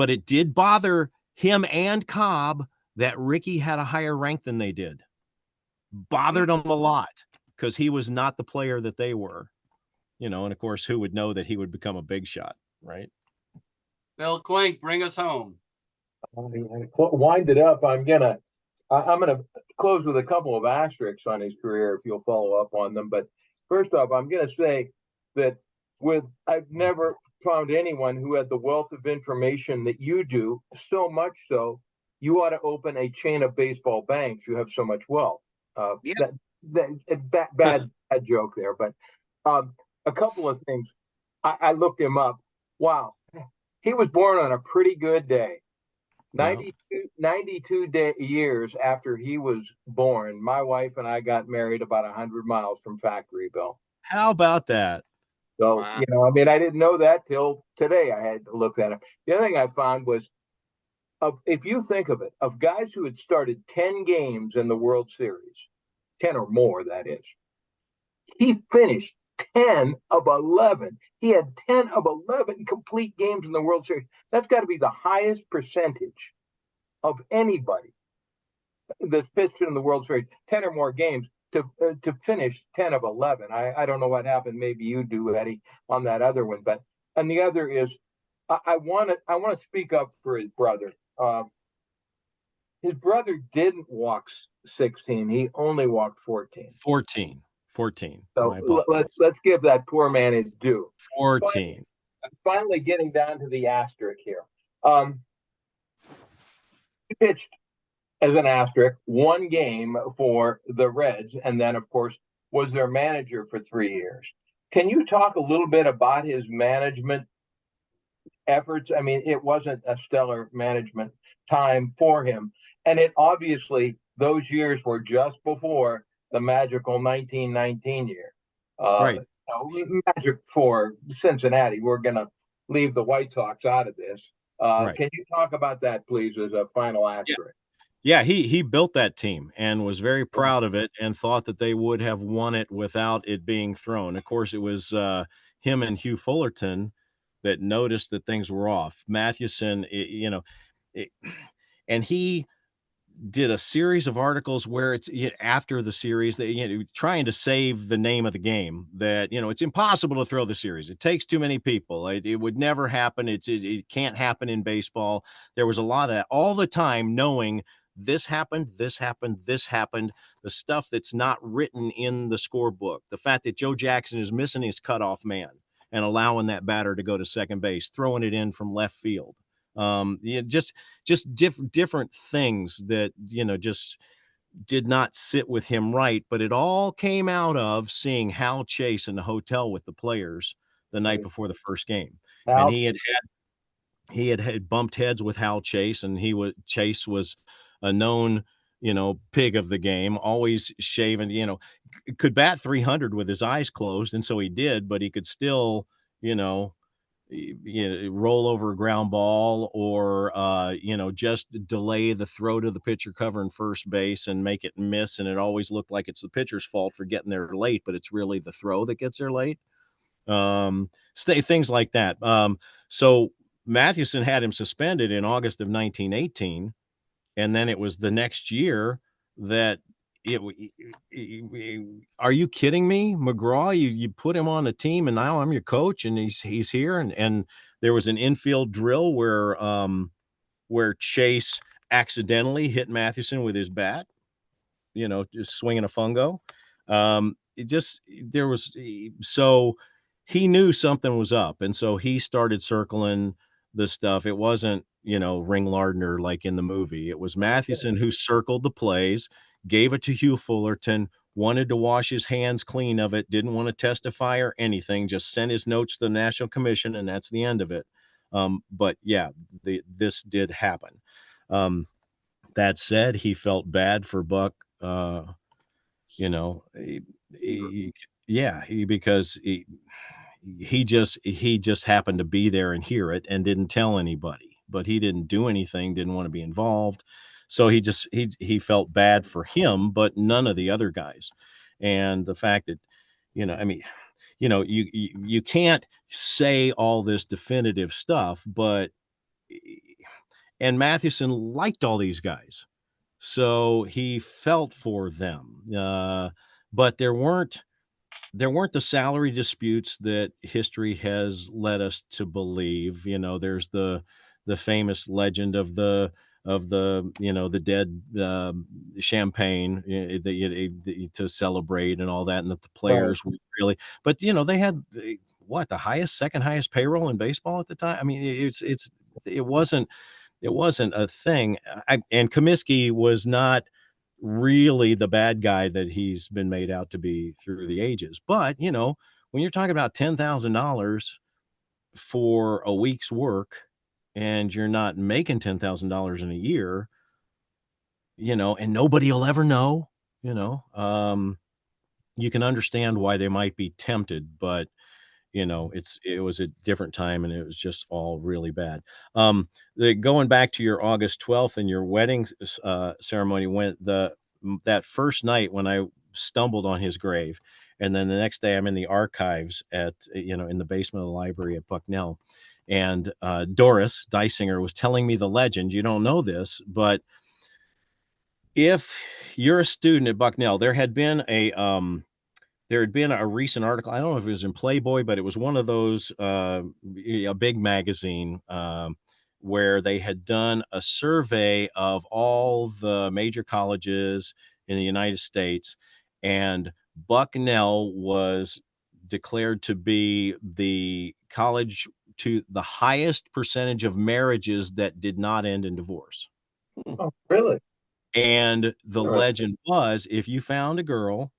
S5: it did bother him and Cobb that Rickey had a higher rank than they did. Bothered him a lot because he was not the player that they were. You know, and of course, who would know that he would become a big shot, right?
S2: Bill Clink, bring us home.
S16: Wind it up. I'm gonna close with a couple of asterisks on his career if you'll follow up on them. But first off, I'm gonna say that I've never found anyone who had the wealth of information that you do, so much so you ought to open a chain of baseball banks. You have so much wealth. Bad joke there, but a couple of things. I looked him up. Wow, he was born on a pretty good day. 92 years after he was born, my wife and I got married about 100 miles from Factoryville.
S5: How about that?
S16: So, you know, I mean, I didn't know that till today. I had to look that up. The other thing I found was, if you think of it, of guys who had started 10 games in the World Series, 10 or more, that is, he finished 10 of 11. He had 10 of 11 complete games in the World Series. That's got to be the highest percentage of anybody that's pitched in the World Series, 10 or more games to finish 10 of 11. I don't know what happened. Maybe you do, Eddie, on that other one. But, and the other is, I want to speak up for his brother. His brother didn't walk 16. He only walked 14.
S5: 14.
S16: So let's give that poor man his due.
S5: 14.
S16: Finally getting down to the asterisk here. He pitched as an asterisk one game for the Reds, and then of course was their manager for 3 years. Can you talk a little bit about his management efforts? I mean, it wasn't a stellar management time for him, and it obviously, those years were just before the magical 1919 year.
S5: Right.
S16: Magic for Cincinnati. We're going to leave the White Sox out of this.
S5: Right.
S16: Can you talk about that, please, as a final asterisk?
S5: Yeah, he built that team and was very proud of it and thought that they would have won it without it being thrown. Of course, it was him and Hugh Fullerton that noticed that things were off. Mathewson, and he did a series of articles where it's after the series that trying to save the name of the game, that it's impossible to throw the series. It takes too many people. It would never happen. It can't happen in baseball. There was a lot of that all the time, knowing this happened, this happened, this happened. The stuff that's not written in the scorebook. The fact that Joe Jackson is missing his cutoff man and allowing that batter to go to second base, throwing it in from left field. Just different things that just did not sit with him right, but it all came out of seeing Hal Chase in the hotel with the players the night before the first game. And he had bumped heads with Hal Chase, and Chase was a known pig of the game, always shaving, could bat 300 with his eyes closed, and so he did, but he could still roll over a ground ball or just delay the throw to the pitcher covering first base and make it miss, and it always looked like it's the pitcher's fault for getting there late, but it's really the throw that gets there late. Things like that. So Mathewson had him suspended in August of 1918, and then it was the next year that are you kidding me, McGraw? You put him on the team, and now I'm your coach, and he's here. And there was an infield drill where Chase accidentally hit Mathewson with his bat, just swinging a fungo. So he knew something was up, and so he started circling the stuff. It wasn't, Ring Lardner like in the movie. It was Mathewson who circled the plays, gave it to Hugh Fullerton, wanted to wash his hands clean of it, didn't want to testify or anything, just sent his notes to the National Commission, and that's the end of it. But yeah, this did happen. That said, he felt bad for Buck, because he just happened to be there and hear it and didn't tell anybody, but he didn't do anything, didn't want to be involved. So he felt bad for him, but none of the other guys. And the fact that, you can't say all this definitive stuff, and Mathewson liked all these guys. So he felt for them. But there weren't the salary disputes that history has led us to believe. There's the famous legend of the the dead champagne to celebrate and all that, and that the players were really, but they had the second highest payroll in baseball at the time. I mean, it wasn't a thing. And Comiskey was not really the bad guy that he's been made out to be through the ages. But, when you're talking about $10,000 for a week's work and you're not making $10,000 in a year, and nobody will ever know, you can understand why they might be tempted, but it was a different time and it was just all really bad. Going back to your August 12th and your wedding ceremony, that first night when I stumbled on his grave, and then the next day I'm in the archives in the basement of the library at Bucknell, and Doris Dysinger was telling me the legend. You don't know this, but if you're a student at Bucknell, there had been a recent article. I don't know if it was in Playboy, but it was one of those, a big magazine, where they had done a survey of all the major colleges in the United States, and Bucknell was declared to be the college to the highest percentage of marriages that did not end in divorce.
S16: Oh, really?
S5: And the legend was, if you found a girl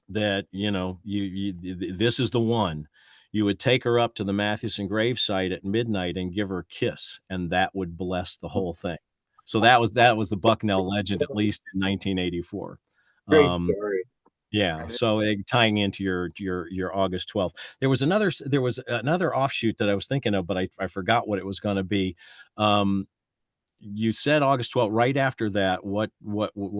S5: that this is the one, you would take her up to the Mathewson gravesite at midnight and give her a kiss, and that would bless the whole thing. So that was the Bucknell legend, at least in 1984.
S16: Great story.
S5: Yeah. So tying into your August 12th, there was another offshoot that I was thinking of, but I forgot what it was going to be. You said August 12th. Right after that, what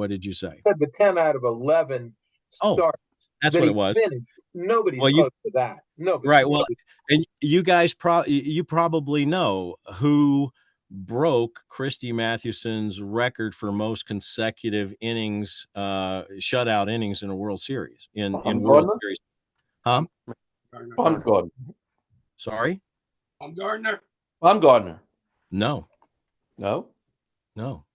S5: did you say?
S16: Said the 10 out of 11 starts.
S5: That's what it was.
S16: Finished. Nobody's close to that. Nobody.
S5: Right. Well, and you guys you probably know who broke Christy Mathewson's record for most consecutive innings, shutout innings in a World Series in World Series. Huh?
S10: Bumgarner.
S5: Sorry?
S10: Bumgarner.
S5: No.
S10: No?
S5: No.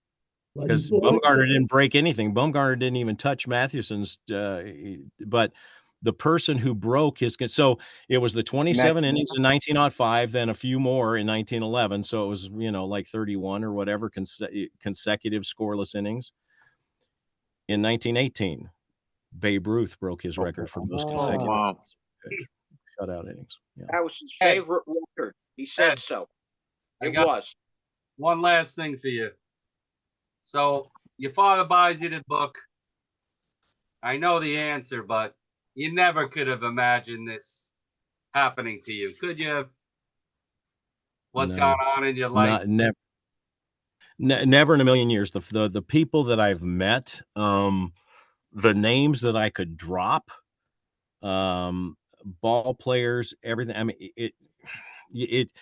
S5: Because Bumgarner didn't break anything. Bumgarner didn't even touch Mathewson's, but the person who broke his, so it was the 27 innings in 1905, then a few more in 1911. So it was, like 31 or whatever consecutive scoreless innings. In 1918, Babe Ruth broke his record for most consecutive shutout innings. Yeah.
S7: That was his favorite record. He said so. It was.
S2: One last thing for you. So your father buys you the book. I know the answer, but you never could have imagined this happening to you, could you? What's gone on in your life?
S5: Never in a million years. The people that I've met, the names that I could drop, ball players, everything. I mean, it's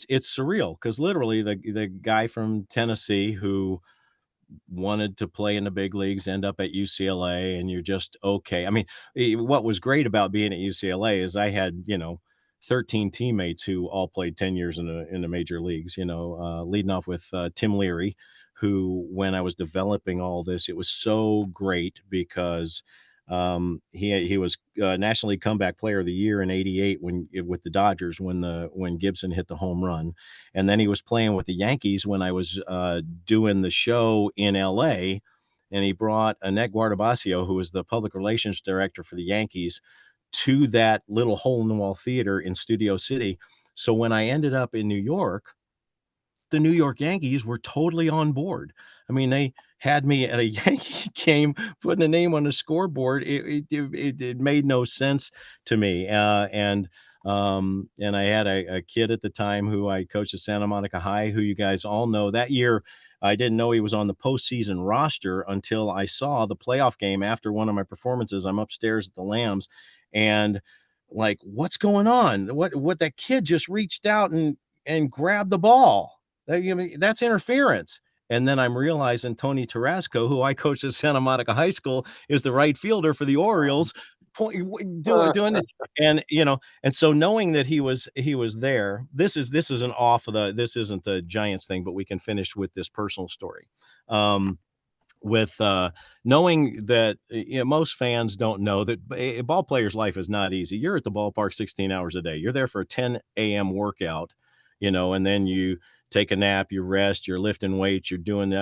S5: surreal, because literally the guy from Tennessee who wanted to play in the big leagues end up at UCLA, and you're just okay. I mean, what was great about being at UCLA is I had 13 teammates who all played 10 years in the major leagues, leading off with Tim Leary, who, when I was developing all this, it was so great because He was National League Comeback Player of the Year in '88 with the Dodgers when Gibson hit the home run, and then he was playing with the Yankees when I was doing the show in L.A. And he brought Annette Guardabasio, who was the public relations director for the Yankees, to that little hole-in-the-wall theater in Studio City. So when I ended up in New York, the New York Yankees were totally on board. I mean, they had me at a Yankee game, putting a name on the scoreboard. It made no sense to me. And I had a kid at the time who I coached at Santa Monica High, who you guys all know. That year, I didn't know he was on the postseason roster until I saw the playoff game after one of my performances. I'm upstairs at the Lambs, and like, what's going on? What that kid just reached out and grabbed the ball. That's interference. And then I'm realizing Tony Tarasco, who I coached at Santa Monica High School, is the right fielder for the Orioles, doing it. And and so knowing that he was there, this isn't the Giants thing, but we can finish with this personal story. With knowing that most fans don't know that a ball player's life is not easy. You're at the ballpark 16 hours a day. You're there for a 10 a.m. workout, and then you take a nap, you rest, you're lifting weights, you're doing,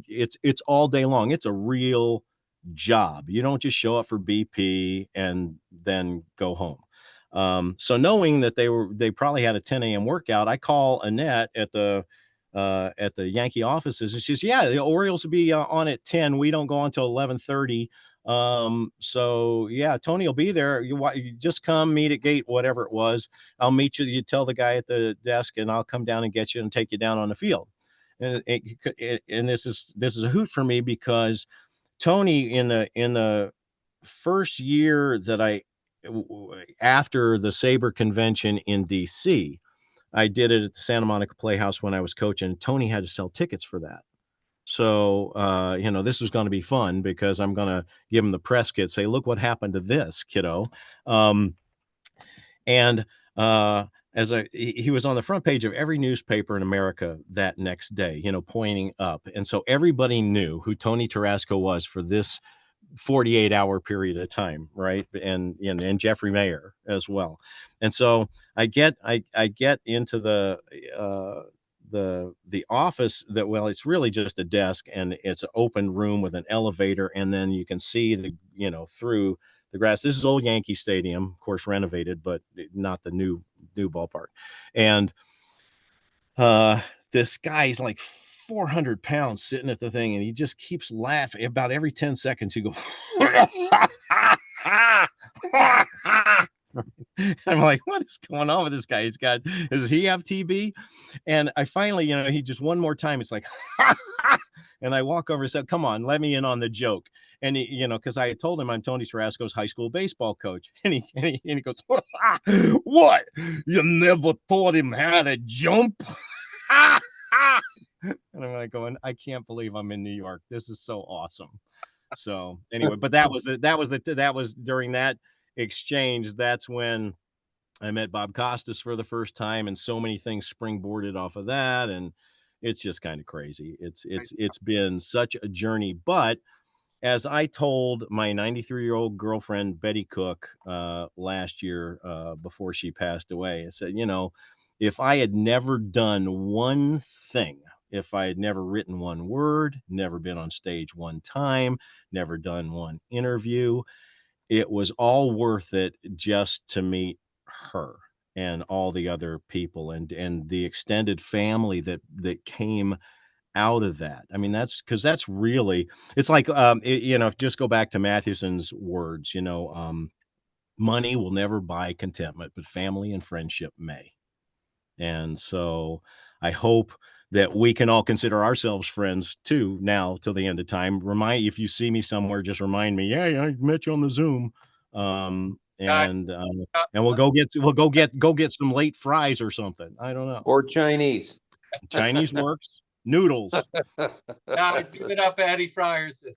S5: it's all day long. It's a real job. You don't just show up for BP and then go home. So knowing that they probably had a 10 a.m. workout, I call Annette at the Yankee offices, and she says, yeah, the Orioles will be on at 10. We don't go on until 11:30. So yeah, Tony will be there. You just come meet at gate, whatever it was. I'll meet you. You tell the guy at the desk, and I'll come down and get you and take you down on the field. And this is a hoot for me, because Tony, in the first year that after the Sabre convention in DC, I did it at the Santa Monica Playhouse when I was coaching. Tony had to sell tickets for that. So, this was going to be fun, because I'm going to give him the press kit, say, look what happened to this kiddo. He was on the front page of every newspaper in America that next day, pointing up. And so everybody knew who Tony Tarasco was for this 48-hour period of time, right? And Jeffrey Mayer as well. And so I get into the office it's really just a desk, and it's an open room with an elevator, and then you can see through the grass. This is old Yankee Stadium, of course, renovated, but not the new ballpark. And this guy's like 400 pounds sitting at the thing, and he just keeps laughing. About every 10 seconds, he goes, I'm like, what is going on with this guy? Does he have TB? And I finally, he just one more time, it's like, and I walk over and said, come on, let me in on the joke. And he, because I had told him I'm Tony Tarasco's high school baseball coach. And he goes, what? You never taught him how to jump? And I'm like going, I can't believe I'm in New York. This is so awesome. So anyway, but that was during that exchange. That's when I met Bob Costas for the first time, and so many things springboarded off of that. And it's just kind of crazy. It's been such a journey. But as I told my 93-year-old girlfriend, Betty Cook, last year, before she passed away, I said, if I had never done one thing, if I had never written one word, never been on stage one time, never done one interview, it was all worth it just to meet her and all the other people and the extended family that came out of that. I mean, that's really, it's like, just go back to Mathewson's words, money will never buy contentment, but family and friendship may. And so I hope that we can all consider ourselves friends too now till the end of time. If you see me somewhere, just remind me, yeah, I met you on the Zoom. And we'll go get some late fries or something. I don't know.
S15: Or Chinese.
S5: Chinese works. Noodles.
S2: Give it up, Eddie Frierson.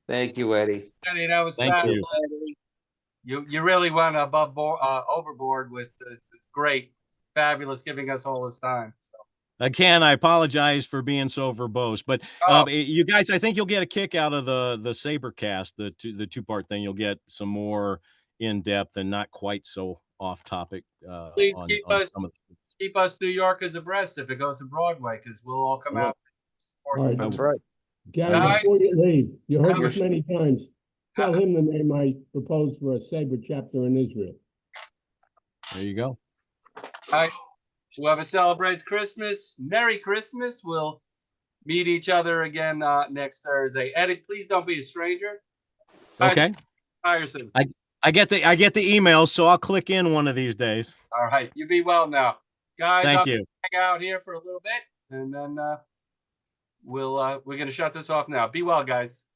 S15: Thank you, Eddie.
S2: Eddie, that was fabulous. You really went overboard with the great, fabulous, giving us all this time. So.
S5: Again, I apologize for being so verbose, but you guys, I think you'll get a kick out of the Sabercast, the two-part thing. You'll get some more in depth and not quite so off topic.
S2: Please
S5: on
S2: keep us New Yorkers abreast if it goes to Broadway, because we'll all come out.
S14: All right.
S15: That's right.
S14: Gary,
S2: Guys,
S14: before you leave, you heard
S2: Cheers.
S14: this many times. Tell him the name I proposed for a Saber chapter in Israel.
S5: There you go.
S2: All right. Whoever celebrates Christmas, Merry Christmas. We'll meet each other again next Thursday. Eddie, please don't be a stranger.
S5: Okay.
S2: Frierson.
S5: I get the emails, so I'll click in one of these days.
S2: All right. You be well now. Guys,
S5: Thank you.
S2: Hang out here for a little bit, and then we're going to shut this off now. Be well, guys.